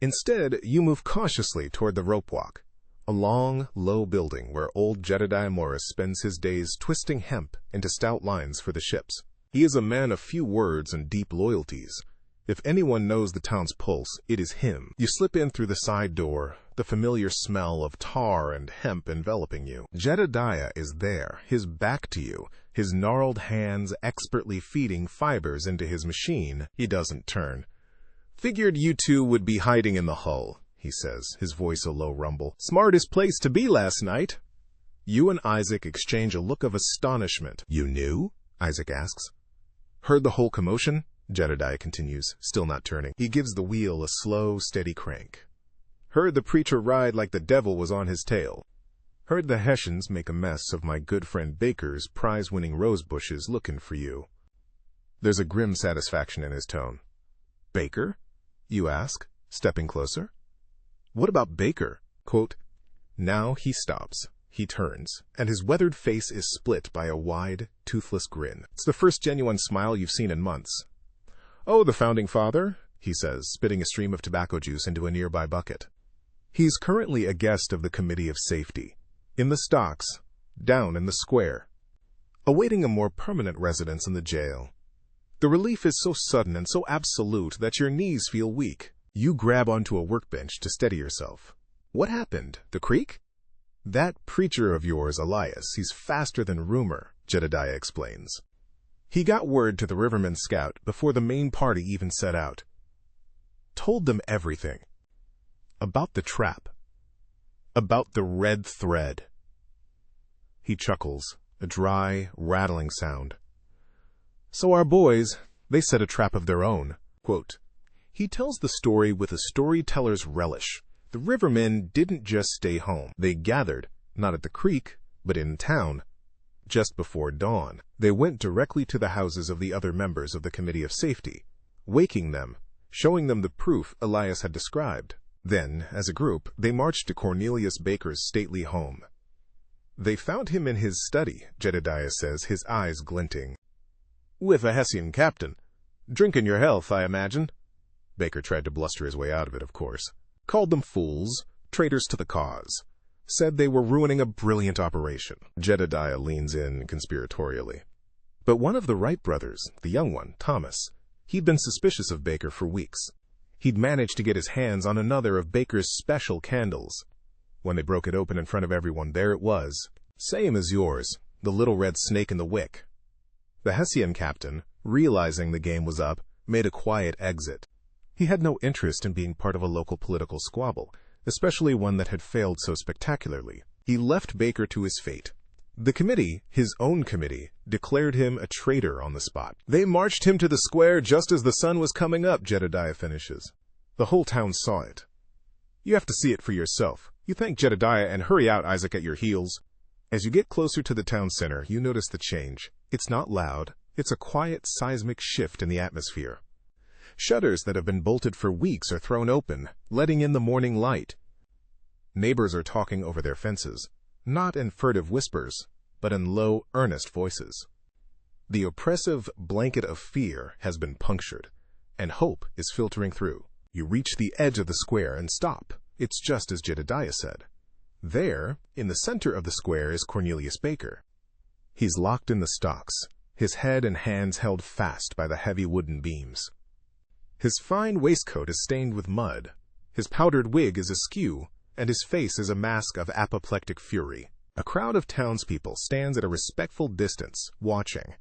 Instead, you move cautiously toward the rope walk, a long, low building where old Jedediah Morris spends his days twisting hemp into stout lines for the ships. He is a man of few words and deep loyalties. If anyone knows the town's pulse, it is him. You slip in through the side door, the familiar smell of tar and hemp enveloping you. Jedediah is there, his back to you, his gnarled hands expertly feeding fibers into his machine. He doesn't turn. "Figured you two would be hiding in the hull," he says, his voice a low rumble. "Smartest place to be last night." You and Isaac exchange a look of astonishment. "You knew?" Isaac asks. "Heard the whole commotion?" Jedediah continues, still not turning. He gives the wheel a slow, steady crank. "Heard the preacher ride like the devil was on his tail. Heard the Hessians make a mess of my good friend Baker's prize-winning rose bushes looking for you." There's a grim satisfaction in his tone. "Baker?" you ask, stepping closer. "What about Baker?" Quote, Now he stops. He turns, and his weathered face is split by a wide, toothless grin. It's the first genuine smile you've seen in months. "Oh, the founding father," he says, spitting a stream of tobacco juice into a nearby bucket. He's currently a guest of the Committee of Safety, in the stocks, down in the square, awaiting a more permanent residence in the jail. The relief is so sudden and so absolute that your knees feel weak. You grab onto a workbench to steady yourself. "What happened? The creek?" "That preacher of yours, Elias, he's faster than rumor," Jedediah explains. "He got word to the Rivermen Scout before the main party even set out. Told them everything. About the trap. About the red thread." He chuckles, a dry, rattling sound. "So our boys, they set a trap of their own." Quote, he tells the story with a storyteller's relish. The Rivermen didn't just stay home. They gathered, not at the creek, but in town. Just before dawn, they went directly to the houses of the other members of the Committee of Safety, waking them, showing them the proof Elias had described. Then, as a group, they marched to Cornelius Baker's stately home. They found him in his study, Jedediah says, his eyes glinting. "With a Hessian captain. Drinking your health, I imagine." Baker tried to bluster his way out of it, of course. Called them fools, traitors to the cause. Said they were ruining a brilliant operation. Jedediah leans in conspiratorially. But one of the Wright brothers, the young one, Thomas, he'd been suspicious of Baker for weeks. He'd managed to get his hands on another of Baker's special candles. When they broke it open in front of everyone, there it was. Same as yours, the little red snake in the wick. The Hessian captain, realizing the game was up, made a quiet exit. He had no interest in being part of a local political squabble, especially one that had failed so spectacularly. He left Baker to his fate. The committee, his own committee, declared him a traitor on the spot. They marched him to the square just as the sun was coming up, Jedediah finishes. The whole town saw it. You have to see it for yourself. You thank Jedediah and hurry out, Isaac, at your heels. As you get closer to the town center, you notice the change. It's not loud. It's a quiet, seismic shift in the atmosphere. Shutters that have been bolted for weeks are thrown open, letting in the morning light. Neighbors are talking over their fences, not in furtive whispers, but in low, earnest voices. The oppressive blanket of fear has been punctured, and hope is filtering through. You reach the edge of the square and stop. It's just as Jedediah said. There, in the center of the square, is Cornelius Baker. He's locked in the stocks, his head and hands held fast by the heavy wooden beams. His fine waistcoat is stained with mud, his powdered wig is askew, and his face is a mask of apoplectic fury. A crowd of townspeople stands at a respectful distance, watching.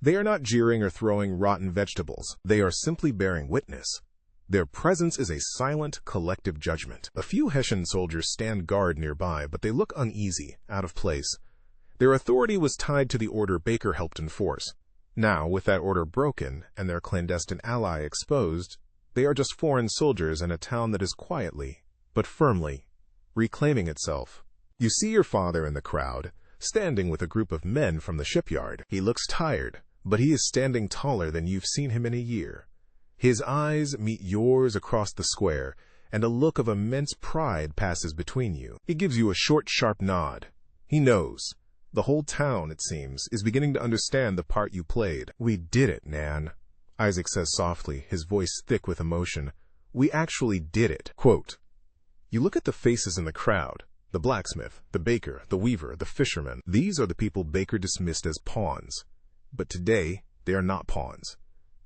They are not jeering or throwing rotten vegetables. They are simply bearing witness. Their presence is a silent, collective judgment. A few Hessian soldiers stand guard nearby, but they look uneasy, out of place. Their authority was tied to the order Baker helped enforce. Now, with that order broken and their clandestine ally exposed, they are just foreign soldiers in a town that is quietly, but firmly, reclaiming itself. You see your father in the crowd, standing with a group of men from the shipyard. He looks tired, but he is standing taller than you've seen him in a year. His eyes meet yours across the square, and a look of immense pride passes between you. He gives you a short, sharp nod. He knows. The whole town, it seems, is beginning to understand the part you played. We did it, Nan, Isaac says softly, his voice thick with emotion. We actually did it. Quote, you look at the faces in the crowd, the blacksmith, the baker, the weaver, the fisherman. These are the people Baker dismissed as pawns. But today, they are not pawns.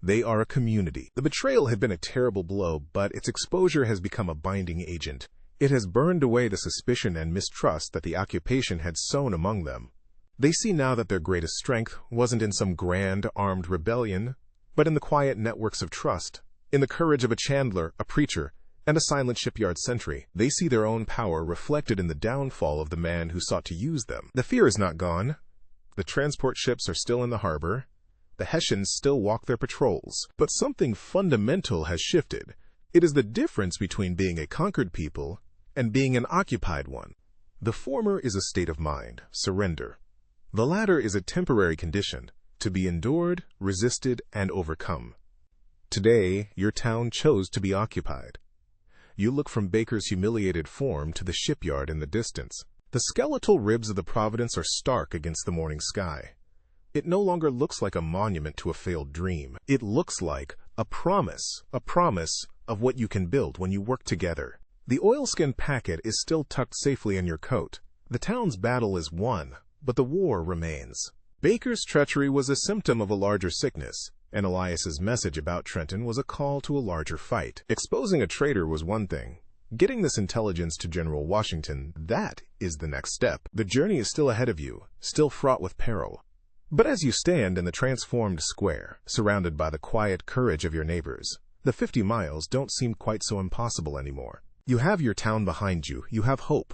They are a community. The betrayal had been a terrible blow, but its exposure has become a binding agent. It has burned away the suspicion and mistrust that the occupation had sown among them. They see now that their greatest strength wasn't in some grand, armed rebellion, but in the quiet networks of trust, in the courage of a chandler, a preacher, and a silent shipyard sentry. They see their own power reflected in the downfall of the man who sought to use them. The fear is not gone. The transport ships are still in the harbor. The Hessians still walk their patrols. But something fundamental has shifted. It is the difference between being a conquered people and being an occupied one. The former is a state of mind, surrender. The latter is a temporary condition, to be endured, resisted, and overcome. Today, your town chose to be occupied. You look from Baker's humiliated form to the shipyard in the distance. The skeletal ribs of the Providence are stark against the morning sky. It no longer looks like a monument to a failed dream. It looks like a promise of what you can build when you work together. The oilskin packet is still tucked safely in your coat. The town's battle is won, but the war remains. Baker's treachery was a symptom of a larger sickness, and Elias's message about Trenton was a call to a larger fight. Exposing a traitor was one thing. Getting this intelligence to General Washington, that is the next step. The journey is still ahead of you, still fraught with peril. But as you stand in the transformed square, surrounded by the quiet courage of your neighbors, the 50 miles don't seem quite so impossible anymore. You have your town behind you, you have hope,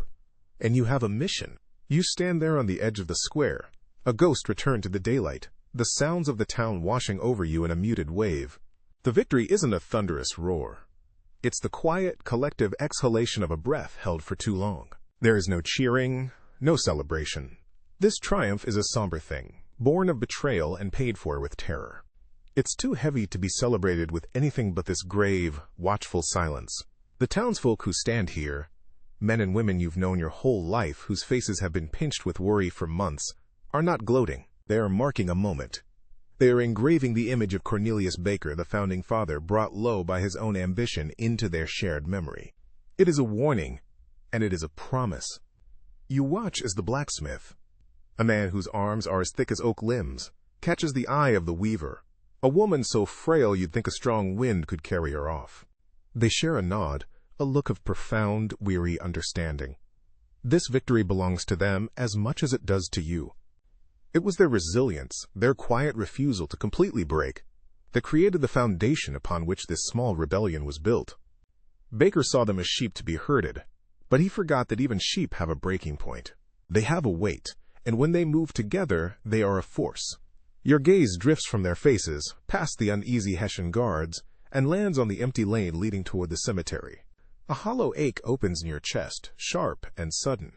and you have a mission. You stand there on the edge of the square, a ghost returned to the daylight, the sounds of the town washing over you in a muted wave. The victory isn't a thunderous roar. It's the quiet, collective exhalation of a breath held for too long. There is no cheering, no celebration. This triumph is a somber thing, born of betrayal and paid for with terror. It's too heavy to be celebrated with anything but this grave, watchful silence. The townsfolk who stand here, men and women you've known your whole life whose faces have been pinched with worry for months, are not gloating. They are marking a moment. They are engraving the image of Cornelius Baker, the founding father, brought low by his own ambition, into their shared memory. It is a warning, and it is a promise. You watch as the blacksmith, a man whose arms are as thick as oak limbs, catches the eye of the weaver, a woman so frail you'd think a strong wind could carry her off. They share a nod, a look of profound, weary understanding. This victory belongs to them as much as it does to you. It was their resilience, their quiet refusal to completely break, that created the foundation upon which this small rebellion was built. Baker saw them as sheep to be herded, but he forgot that even sheep have a breaking point. They have a weight, and when they move together, they are a force. Your gaze drifts from their faces, past the uneasy Hessian guards, and lands on the empty lane leading toward the cemetery. A hollow ache opens in your chest, sharp and sudden.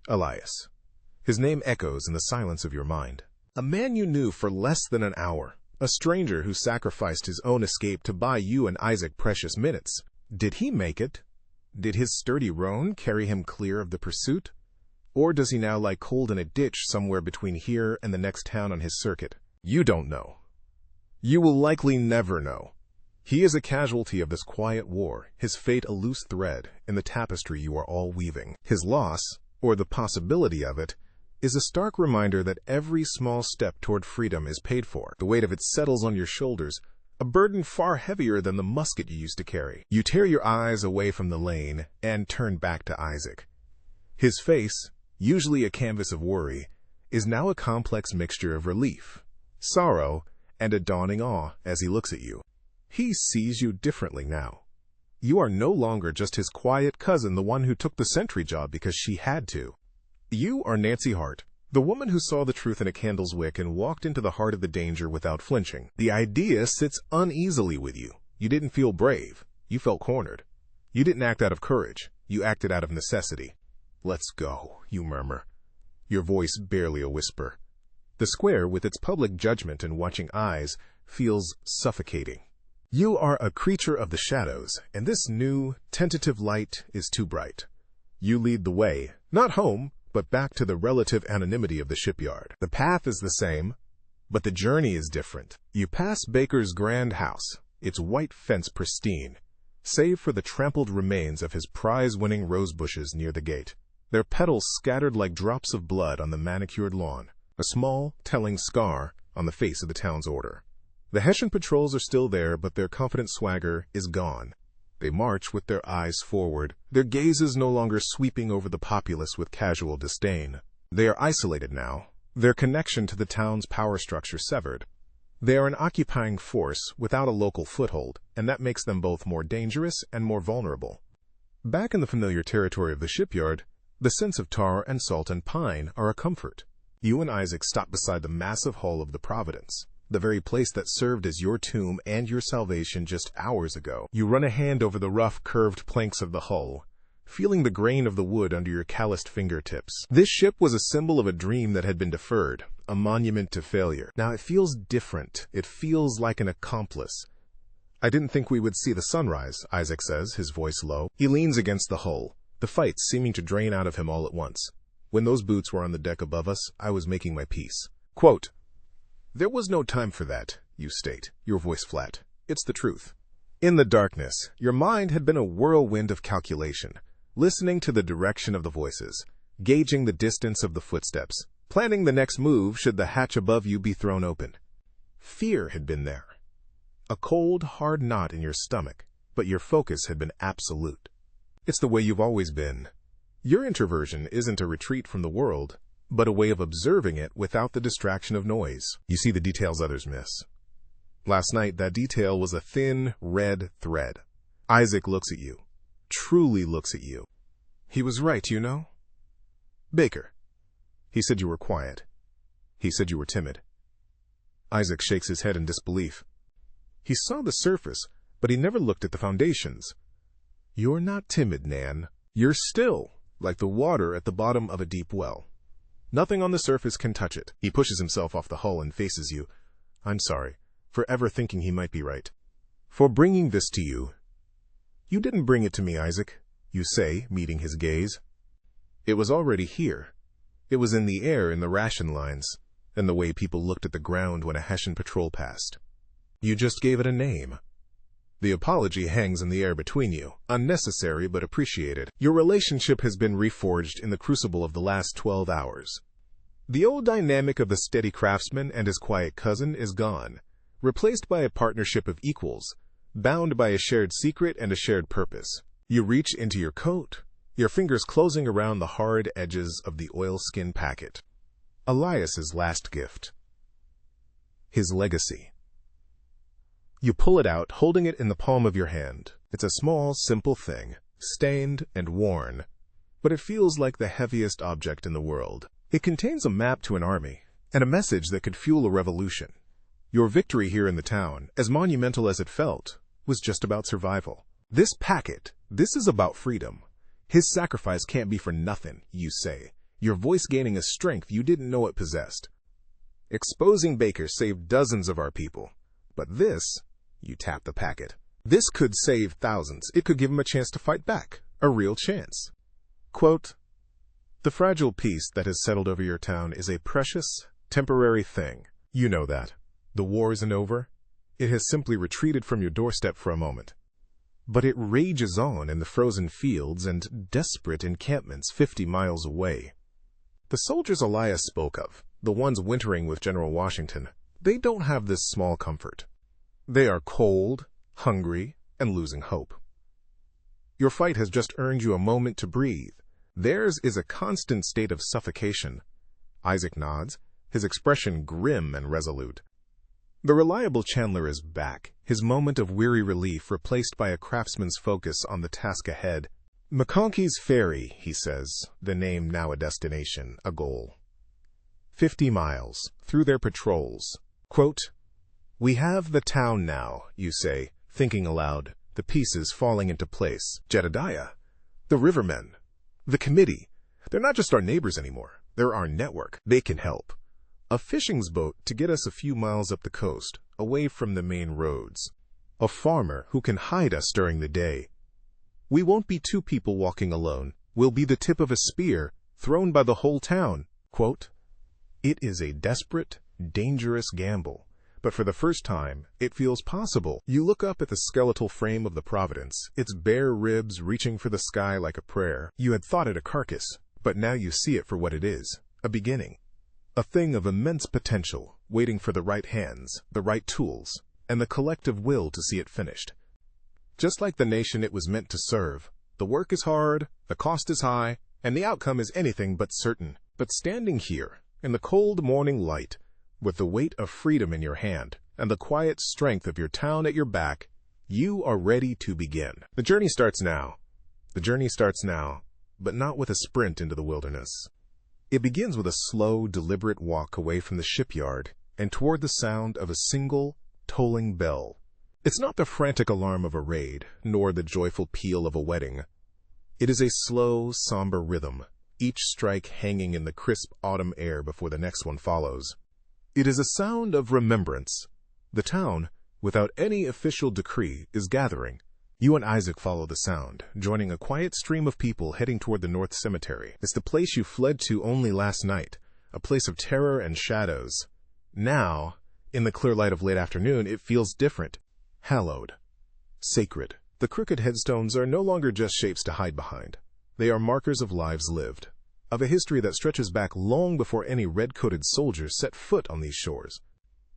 Elias. His name echoes in the silence of your mind. A man you knew for less than an hour. A stranger who sacrificed his own escape to buy you and Isaac precious minutes. Did he make it? Did his sturdy roan carry him clear of the pursuit? Or does he now lie cold in a ditch somewhere between here and the next town on his circuit? You don't know. You will likely never know. He is a casualty of this quiet war, his fate a loose thread in the tapestry you are all weaving. His loss, or the possibility of it, is a stark reminder that every small step toward freedom is paid for. The weight of it settles on your shoulders, a burden far heavier than the musket you used to carry. You tear your eyes away from the lane and turn back to Isaac. His face, usually a canvas of worry, is now a complex mixture of relief, sorrow, and a dawning awe as he looks at you. He sees you differently now. You are no longer just his quiet cousin, the one who took the sentry job because she had to. You are Nancy Hart, the woman who saw the truth in a candle's wick and walked into the heart of the danger without flinching. The idea sits uneasily with you. You didn't feel brave. You felt cornered. You didn't act out of courage. You acted out of necessity. Let's go, you murmur, your voice barely a whisper. The square, with its public judgment and watching eyes, feels suffocating. You are a creature of the shadows, and this new, tentative light is too bright. You lead the way, not home, but back to the relative anonymity of the shipyard. The path is the same, but the journey is different. You pass Baker's grand house, its white fence pristine, save for the trampled remains of his prize-winning rose bushes near the gate, their petals scattered like drops of blood on the manicured lawn, a small, telling scar on the face of the town's order. The Hessian patrols are still there, but their confident swagger is gone. They march with their eyes forward, their gazes no longer sweeping over the populace with casual disdain. They are isolated now, their connection to the town's power structure severed. They are an occupying force without a local foothold, and that makes them both more dangerous and more vulnerable. Back in the familiar territory of the shipyard, the scents of tar and salt and pine are a comfort. You and Isaac stop beside the massive hull of the Providence, the very place that served as your tomb and your salvation just hours ago. You run a hand over the rough, curved planks of the hull, feeling the grain of the wood under your calloused fingertips. This ship was a symbol of a dream that had been deferred, a monument to failure. Now it feels different. It feels like an accomplice. I didn't think we would see the sunrise, Isaac says, his voice low. He leans against the hull, the fight seeming to drain out of him all at once. When those boots were on the deck above us, I was making my peace. Quote, "There was no time for that," you state, your voice flat. It's the truth. In the darkness, your mind had been a whirlwind of calculation, listening to the direction of the voices, gauging the distance of the footsteps, planning the next move should the hatch above you be thrown open. Fear had been there. A cold, hard knot in your stomach, but your focus had been absolute. It's the way you've always been. Your introversion isn't a retreat from the world, but a way of observing it without the distraction of noise. You see the details others miss. Last night, that detail was a thin, red thread. Isaac looks at you. Truly looks at you. He was right, you know. Baker. He said you were quiet. He said you were timid. Isaac shakes his head in disbelief. He saw the surface, but he never looked at the foundations. You're not timid, Nan. You're still, like the water at the bottom of a deep well. Nothing on the surface can touch it. He pushes himself off the hull and faces you. I'm sorry, for ever thinking he might be right. For bringing this to you. You didn't bring it to me, Isaac, you say, meeting his gaze. It was already here. It was in the air in the ration lines, and the way people looked at the ground when a Hessian patrol passed. You just gave it a name. The apology hangs in the air between you, unnecessary but appreciated. Your relationship has been reforged in the crucible of the last 12 hours. The old dynamic of the steady craftsman and his quiet cousin is gone, replaced by a partnership of equals, bound by a shared secret and a shared purpose. You reach into your coat, your fingers closing around the hard edges of the oilskin packet. Elias's last gift. His legacy. You pull it out, holding it in the palm of your hand. It's a small, simple thing, stained and worn, but it feels like the heaviest object in the world. It contains a map to an army and a message that could fuel a revolution. Your victory here in the town, as monumental as it felt, was just about survival. This packet, this is about freedom. His sacrifice can't be for nothing, you say, your voice gaining a strength you didn't know it possessed. Exposing Baker saved dozens of our people. But this, you tap the packet. This could save thousands. It could give him a chance to fight back. A real chance. Quote, "The fragile peace that has settled over your town is a precious, temporary thing. You know that. The war isn't over. It has simply retreated from your doorstep for a moment. But it rages on in the frozen fields and desperate encampments 50 miles away. The soldiers Elias spoke of, the ones wintering with General Washington, they don't have this small comfort. They are cold, hungry, and losing hope. Your fight has just earned you a moment to breathe. Theirs is a constant state of suffocation." Isaac nods, his expression grim and resolute. The reliable Chandler is back, his moment of weary relief replaced by a craftsman's focus on the task ahead. "McConkey's Ferry," he says, the name now a destination, a goal. 50 miles, through their patrols. Quote, "We have the town now," you say, thinking aloud, the pieces falling into place. Jedediah, the rivermen, the committee, they're not just our neighbors anymore. They're our network. They can help. A fishing's boat to get us a few miles up the coast, away from the main roads. A farmer who can hide us during the day. We won't be two people walking alone. We'll be the tip of a spear thrown by the whole town. Quote, "It is a desperate, dangerous gamble, but for the first time, it feels possible." You look up at the skeletal frame of the Providence, its bare ribs reaching for the sky like a prayer. You had thought it a carcass, but now you see it for what it is, a beginning. A thing of immense potential, waiting for the right hands, the right tools, and the collective will to see it finished. Just like the nation it was meant to serve, the work is hard, the cost is high, and the outcome is anything but certain. But standing here, in the cold morning light, with the weight of freedom in your hand, and the quiet strength of your town at your back, you are ready to begin. The journey starts now. The journey starts now, but not with a sprint into the wilderness. It begins with a slow, deliberate walk away from the shipyard and toward the sound of a single, tolling bell. It's not the frantic alarm of a raid, nor the joyful peal of a wedding. It is a slow, somber rhythm, each strike hanging in the crisp autumn air before the next one follows. It is a sound of remembrance. The town, without any official decree, is gathering. You and Isaac follow the sound, joining a quiet stream of people heading toward the North Cemetery. It's the place you fled to only last night, a place of terror and shadows. Now, in the clear light of late afternoon, it feels different, hallowed, sacred. The crooked headstones are no longer just shapes to hide behind. They are markers of lives lived, of a history that stretches back long before any red-coated soldier set foot on these shores.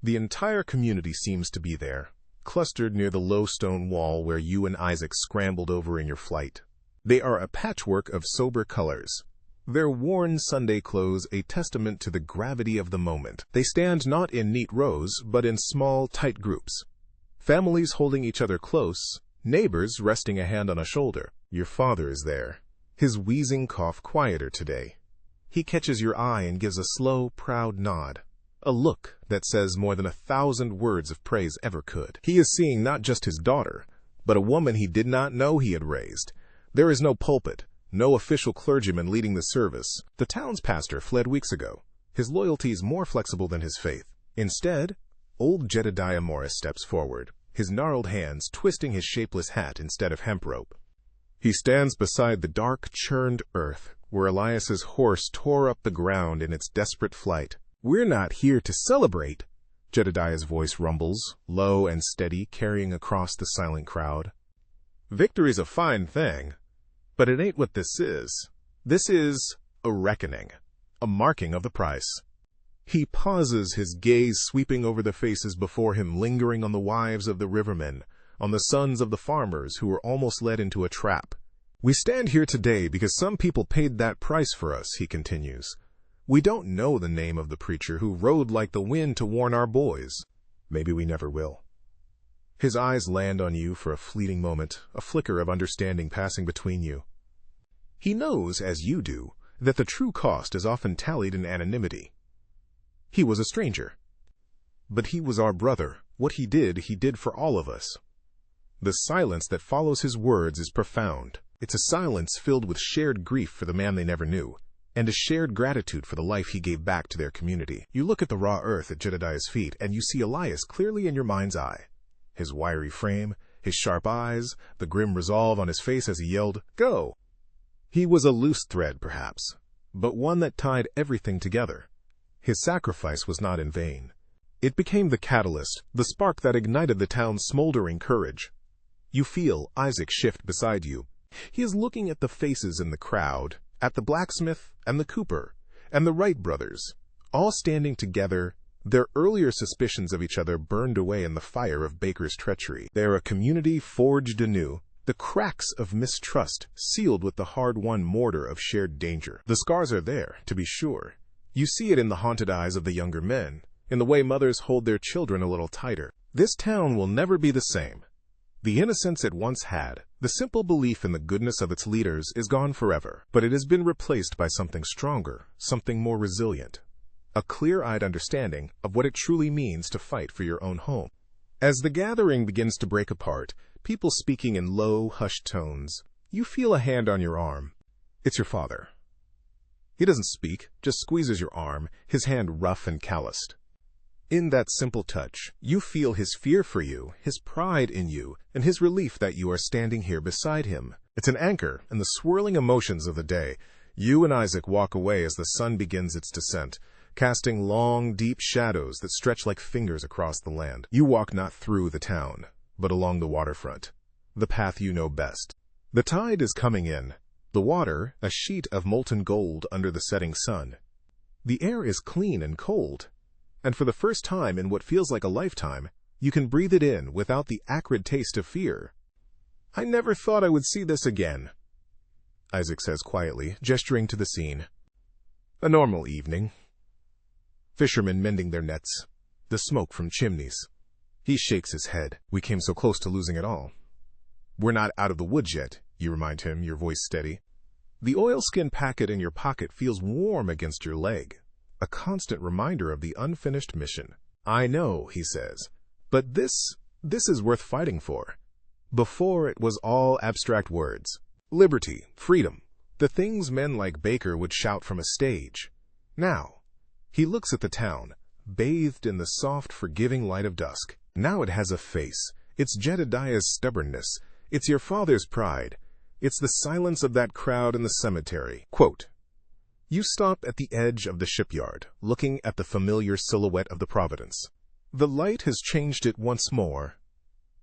The entire community seems to be there, clustered near the low stone wall where you and Isaac scrambled over in your flight. They are a patchwork of sober colors, their worn Sunday clothes a testament to the gravity of the moment. They stand not in neat rows, but in small, tight groups. Families holding each other close, neighbors resting a hand on a shoulder. Your father is there, his wheezing cough quieter today. He catches your eye and gives a slow, proud nod, a look that says more than 1,000 words of praise ever could. He is seeing not just his daughter, but a woman he did not know he had raised. There is no pulpit, no official clergyman leading the service. The town's pastor fled weeks ago, his loyalties more flexible than his faith. Instead, old Jedediah Morris steps forward, his gnarled hands twisting his shapeless hat instead of hemp rope. He stands beside the dark, churned earth where Elias's horse tore up the ground in its desperate flight. "We're not here to celebrate," Jedediah's voice rumbles, low and steady, carrying across the silent crowd. "Victory's a fine thing, but it ain't what this is. This is a reckoning, a marking of the price." He pauses, his gaze sweeping over the faces before him, lingering on the wives of the rivermen, on the sons of the farmers who were almost led into a trap. "We stand here today because some people paid that price for us," he continues. "We don't know the name of the preacher who rode like the wind to warn our boys. Maybe we never will." His eyes land on you for a fleeting moment, a flicker of understanding passing between you. He knows, as you do, that the true cost is often tallied in anonymity. He was a stranger. But he was our brother. What he did for all of us. The silence that follows his words is profound. It's a silence filled with shared grief for the man they never knew, and a shared gratitude for the life he gave back to their community. You look at the raw earth at Jedediah's feet, and you see Elias clearly in your mind's eye. His wiry frame, his sharp eyes, the grim resolve on his face as he yelled, "Go!" He was a loose thread, perhaps, but one that tied everything together. His sacrifice was not in vain. It became the catalyst, the spark that ignited the town's smoldering courage. You feel Isaac shift beside you. He is looking at the faces in the crowd, at the blacksmith and the cooper, and the Wright brothers, all standing together, their earlier suspicions of each other burned away in the fire of Baker's treachery. They are a community forged anew, the cracks of mistrust sealed with the hard-won mortar of shared danger. The scars are there, to be sure. You see it in the haunted eyes of the younger men, in the way mothers hold their children a little tighter. This town will never be the same. The innocence it once had, the simple belief in the goodness of its leaders, is gone forever, but it has been replaced by something stronger, something more resilient. A clear-eyed understanding of what it truly means to fight for your own home. As the gathering begins to break apart, people speaking in low, hushed tones, you feel a hand on your arm. It's your father. He doesn't speak, just squeezes your arm, his hand rough and calloused. In that simple touch, you feel his fear for you, his pride in you, and his relief that you are standing here beside him. It's an anchor in the swirling emotions of the day. You and Isaac walk away as the sun begins its descent, casting long, deep shadows that stretch like fingers across the land. You walk not through the town, but along the waterfront, the path you know best. The tide is coming in, the water a sheet of molten gold under the setting sun. The air is clean and cold, and for the first time in what feels like a lifetime, you can breathe it in without the acrid taste of fear. "I never thought I would see this again," Isaac says quietly, gesturing to the scene. A normal evening. Fishermen mending their nets, the smoke from chimneys. He shakes his head. "We came so close to losing it all." "We're not out of the woods yet," you remind him, your voice steady. The oilskin packet in your pocket feels warm against your leg, a constant reminder of the unfinished mission. "I know," he says, "but this is worth fighting for." Before, it was all abstract words. Liberty, freedom, the things men like Baker would shout from a stage. Now, he looks at the town, bathed in the soft, forgiving light of dusk. Now it has a face. It's Jedediah's stubbornness. It's your father's pride. It's the silence of that crowd in the cemetery. Quote, "You stop at the edge of the shipyard, looking at the familiar silhouette of the Providence. The light has changed it once more.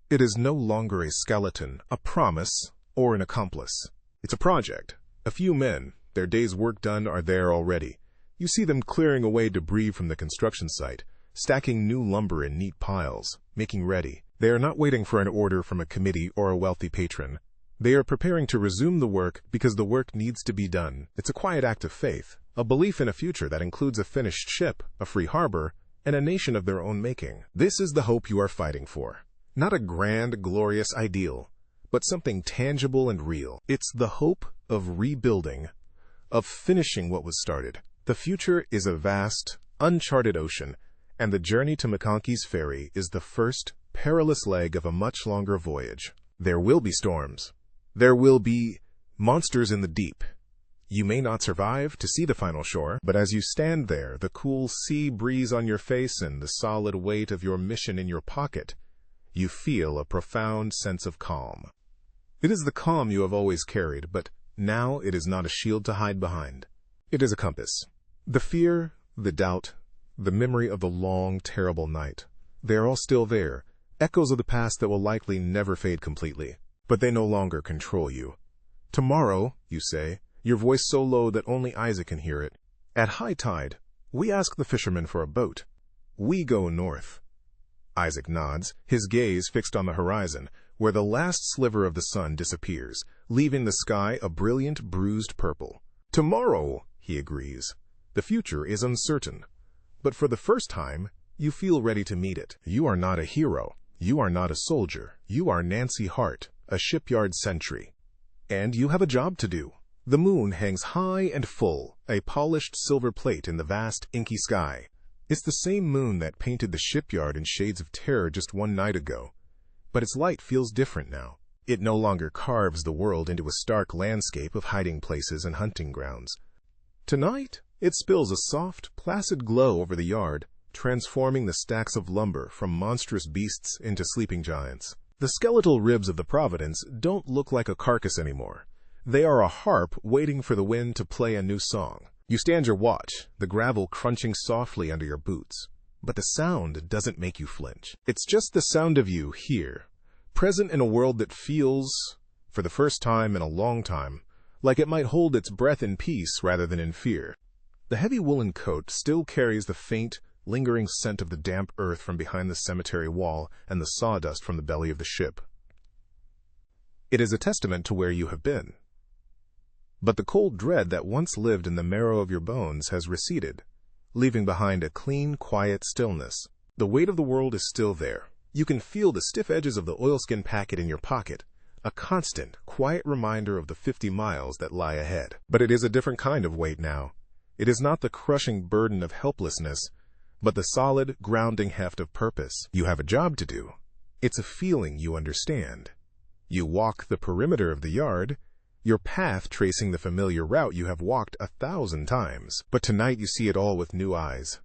It is no longer a skeleton, a promise, or an accomplice. It's a project. A few men, their day's work done, are there already. You see them clearing away debris from the construction site, stacking new lumber in neat piles, making ready. They are not waiting for an order from a committee or a wealthy patron. They are preparing to resume the work because the work needs to be done. It's a quiet act of faith, a belief in a future that includes a finished ship, a free harbor, and a nation of their own making. This is the hope you are fighting for. Not a grand, glorious ideal, but something tangible and real. It's the hope of rebuilding, of finishing what was started. The future is a vast, uncharted ocean, and the journey to McConkey's Ferry is the first, perilous leg of a much longer voyage. There will be storms. There will be monsters in the deep. You may not survive to see the final shore, but as you stand there, the cool sea breeze on your face and the solid weight of your mission in your pocket, you feel a profound sense of calm. It is the calm you have always carried, but now it is not a shield to hide behind. It is a compass. The fear, the doubt, the memory of the long, terrible night, they are all still there, echoes of the past that will likely never fade completely. But they no longer control you. "Tomorrow," you say, your voice so low that only Isaac can hear it, "at high tide, we ask the fishermen for a boat. We go north." Isaac nods, his gaze fixed on the horizon, where the last sliver of the sun disappears, leaving the sky a brilliant, bruised purple. "Tomorrow," he agrees. The future is uncertain, but for the first time, you feel ready to meet it. You are not a hero. You are not a soldier. You are Nancy Hart, a shipyard sentry. And you have a job to do. The moon hangs high and full, a polished silver plate in the vast, inky sky. It's the same moon that painted the shipyard in shades of terror just one night ago. But its light feels different now. It no longer carves the world into a stark landscape of hiding places and hunting grounds. Tonight, it spills a soft, placid glow over the yard, transforming the stacks of lumber from monstrous beasts into sleeping giants. The skeletal ribs of the Providence don't look like a carcass anymore. They are a harp waiting for the wind to play a new song. You stand your watch, the gravel crunching softly under your boots. But the sound doesn't make you flinch. It's just the sound of you here, present in a world that feels, for the first time in a long time, like it might hold its breath in peace rather than in fear. The heavy woolen coat still carries the faint, lingering scent of the damp earth from behind the cemetery wall and the sawdust from the belly of the ship. It is a testament to where you have been. But the cold dread that once lived in the marrow of your bones has receded, leaving behind a clean, quiet stillness. The weight of the world is still there. You can feel the stiff edges of the oilskin packet in your pocket, a constant, quiet reminder of the 50 miles that lie ahead. But it is a different kind of weight now. It is not the crushing burden of helplessness, but the solid, grounding heft of purpose. You have a job to do. It's a feeling you understand. You walk the perimeter of the yard, your path tracing the familiar route you have walked 1,000 times. But tonight you see it all with new eyes.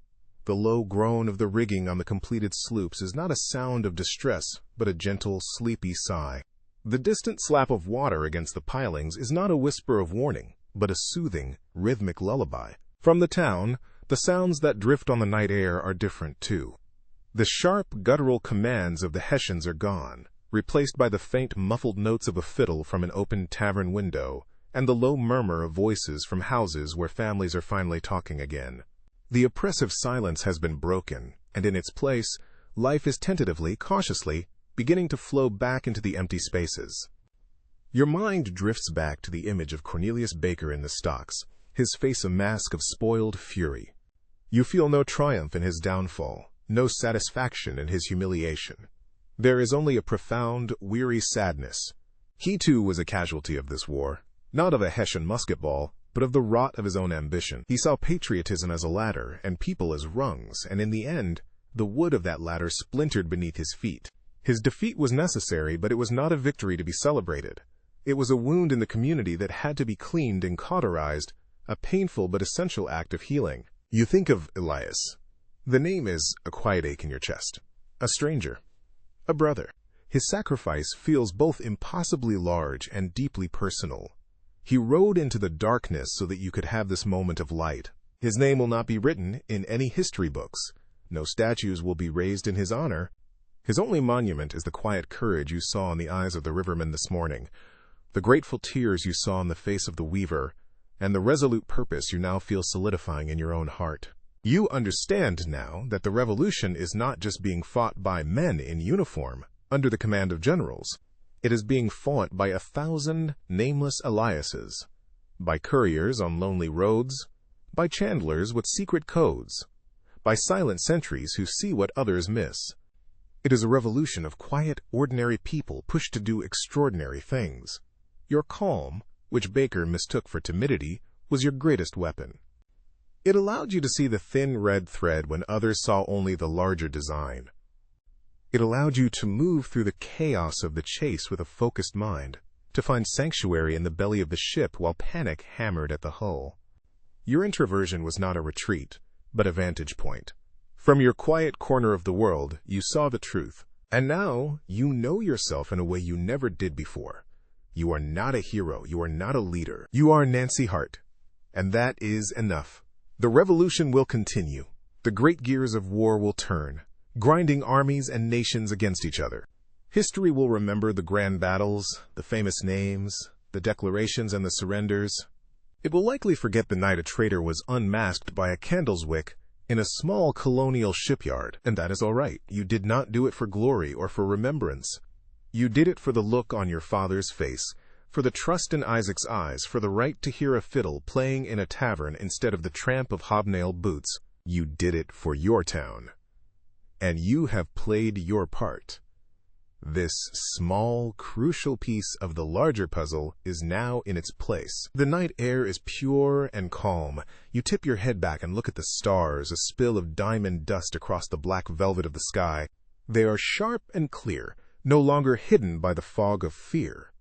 The low groan of the rigging on the completed sloops is not a sound of distress, but a gentle, sleepy sigh. The distant slap of water against the pilings is not a whisper of warning, but a soothing, rhythmic lullaby. From the town, the sounds that drift on the night air are different too. The sharp, guttural commands of the Hessians are gone, replaced by the faint, muffled notes of a fiddle from an open tavern window, and the low murmur of voices from houses where families are finally talking again. The oppressive silence has been broken, and in its place, life is tentatively, cautiously, beginning to flow back into the empty spaces. Your mind drifts back to the image of Cornelius Baker in the stocks, his face a mask of spoiled fury. You feel no triumph in his downfall, no satisfaction in his humiliation. There is only a profound, weary sadness. He too was a casualty of this war, not of a Hessian musket ball, but of the rot of his own ambition. He saw patriotism as a ladder and people as rungs, and in the end, the wood of that ladder splintered beneath his feet. His defeat was necessary, but it was not a victory to be celebrated. It was a wound in the community that had to be cleaned and cauterized, a painful but essential act of healing. You think of Elias. The name is a quiet ache in your chest. A stranger. A brother. His sacrifice feels both impossibly large and deeply personal. He rode into the darkness so that you could have this moment of light. His name will not be written in any history books. No statues will be raised in his honor. His only monument is the quiet courage you saw in the eyes of the rivermen this morning, the grateful tears you saw on the face of the weaver, and the resolute purpose you now feel solidifying in your own heart. You understand now that the revolution is not just being fought by men in uniform, under the command of generals. It is being fought by 1,000 nameless Eliases, by couriers on lonely roads, by chandlers with secret codes, by silent sentries who see what others miss. It is a revolution of quiet, ordinary people pushed to do extraordinary things. Your calm, which Baker mistook for timidity, was your greatest weapon. It allowed you to see the thin red thread when others saw only the larger design. It allowed you to move through the chaos of the chase with a focused mind, to find sanctuary in the belly of the ship while panic hammered at the hull. Your introversion was not a retreat, but a vantage point. From your quiet corner of the world, you saw the truth. And now, you know yourself in a way you never did before. You are not a hero. You are not a leader. You are Nancy Hart. And that is enough. The revolution will continue. The great gears of war will turn, grinding armies and nations against each other. History will remember the grand battles, the famous names, the declarations and the surrenders. It will likely forget the night a traitor was unmasked by a candle's wick in a small colonial shipyard. And that is all right. You did not do it for glory or for remembrance. You did it for the look on your father's face, for the trust in Isaac's eyes, for the right to hear a fiddle playing in a tavern instead of the tramp of hobnail boots. You did it for your town. And you have played your part. This small, crucial piece of the larger puzzle is now in its place. The night air is pure and calm. You tip your head back and look at the stars, a spill of diamond dust across the black velvet of the sky. They are sharp and clear, no longer hidden by the fog of fear.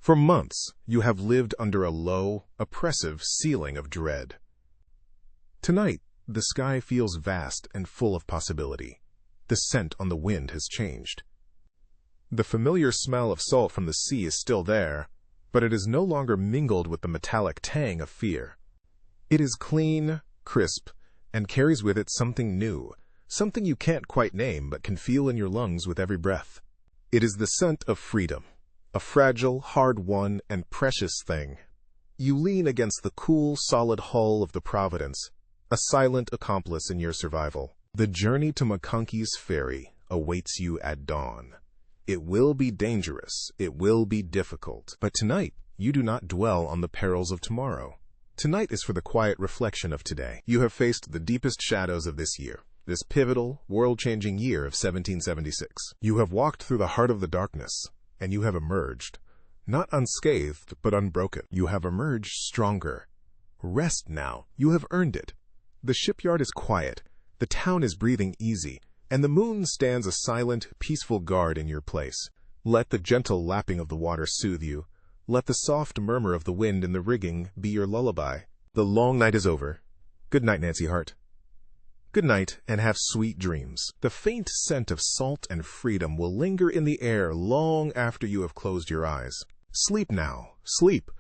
For months, you have lived under a low, oppressive ceiling of dread. Tonight, the sky feels vast and full of possibility. The scent on the wind has changed. The familiar smell of salt from the sea is still there, but it is no longer mingled with the metallic tang of fear. It is clean, crisp, and carries with it something new, something you can't quite name but can feel in your lungs with every breath. It is the scent of freedom, a fragile, hard-won, and precious thing. You lean against the cool, solid hull of the Providence, a silent accomplice in your survival. The journey to McConkey's Ferry awaits you at dawn. It will be dangerous, it will be difficult, but tonight you do not dwell on the perils of tomorrow. Tonight is for the quiet reflection of today. You have faced the deepest shadows of this year, this pivotal, world-changing year of 1776. You have walked through the heart of the darkness, and you have emerged, not unscathed, but unbroken. You have emerged stronger. Rest now, you have earned it. The shipyard is quiet, the town is breathing easy, and the moon stands a silent, peaceful guard in your place. Let the gentle lapping of the water soothe you. Let the soft murmur of the wind in the rigging be your lullaby. The long night is over. Good night, Nancy Hart. Good night, and have sweet dreams. The faint scent of salt and freedom will linger in the air long after you have closed your eyes. Sleep now, sleep.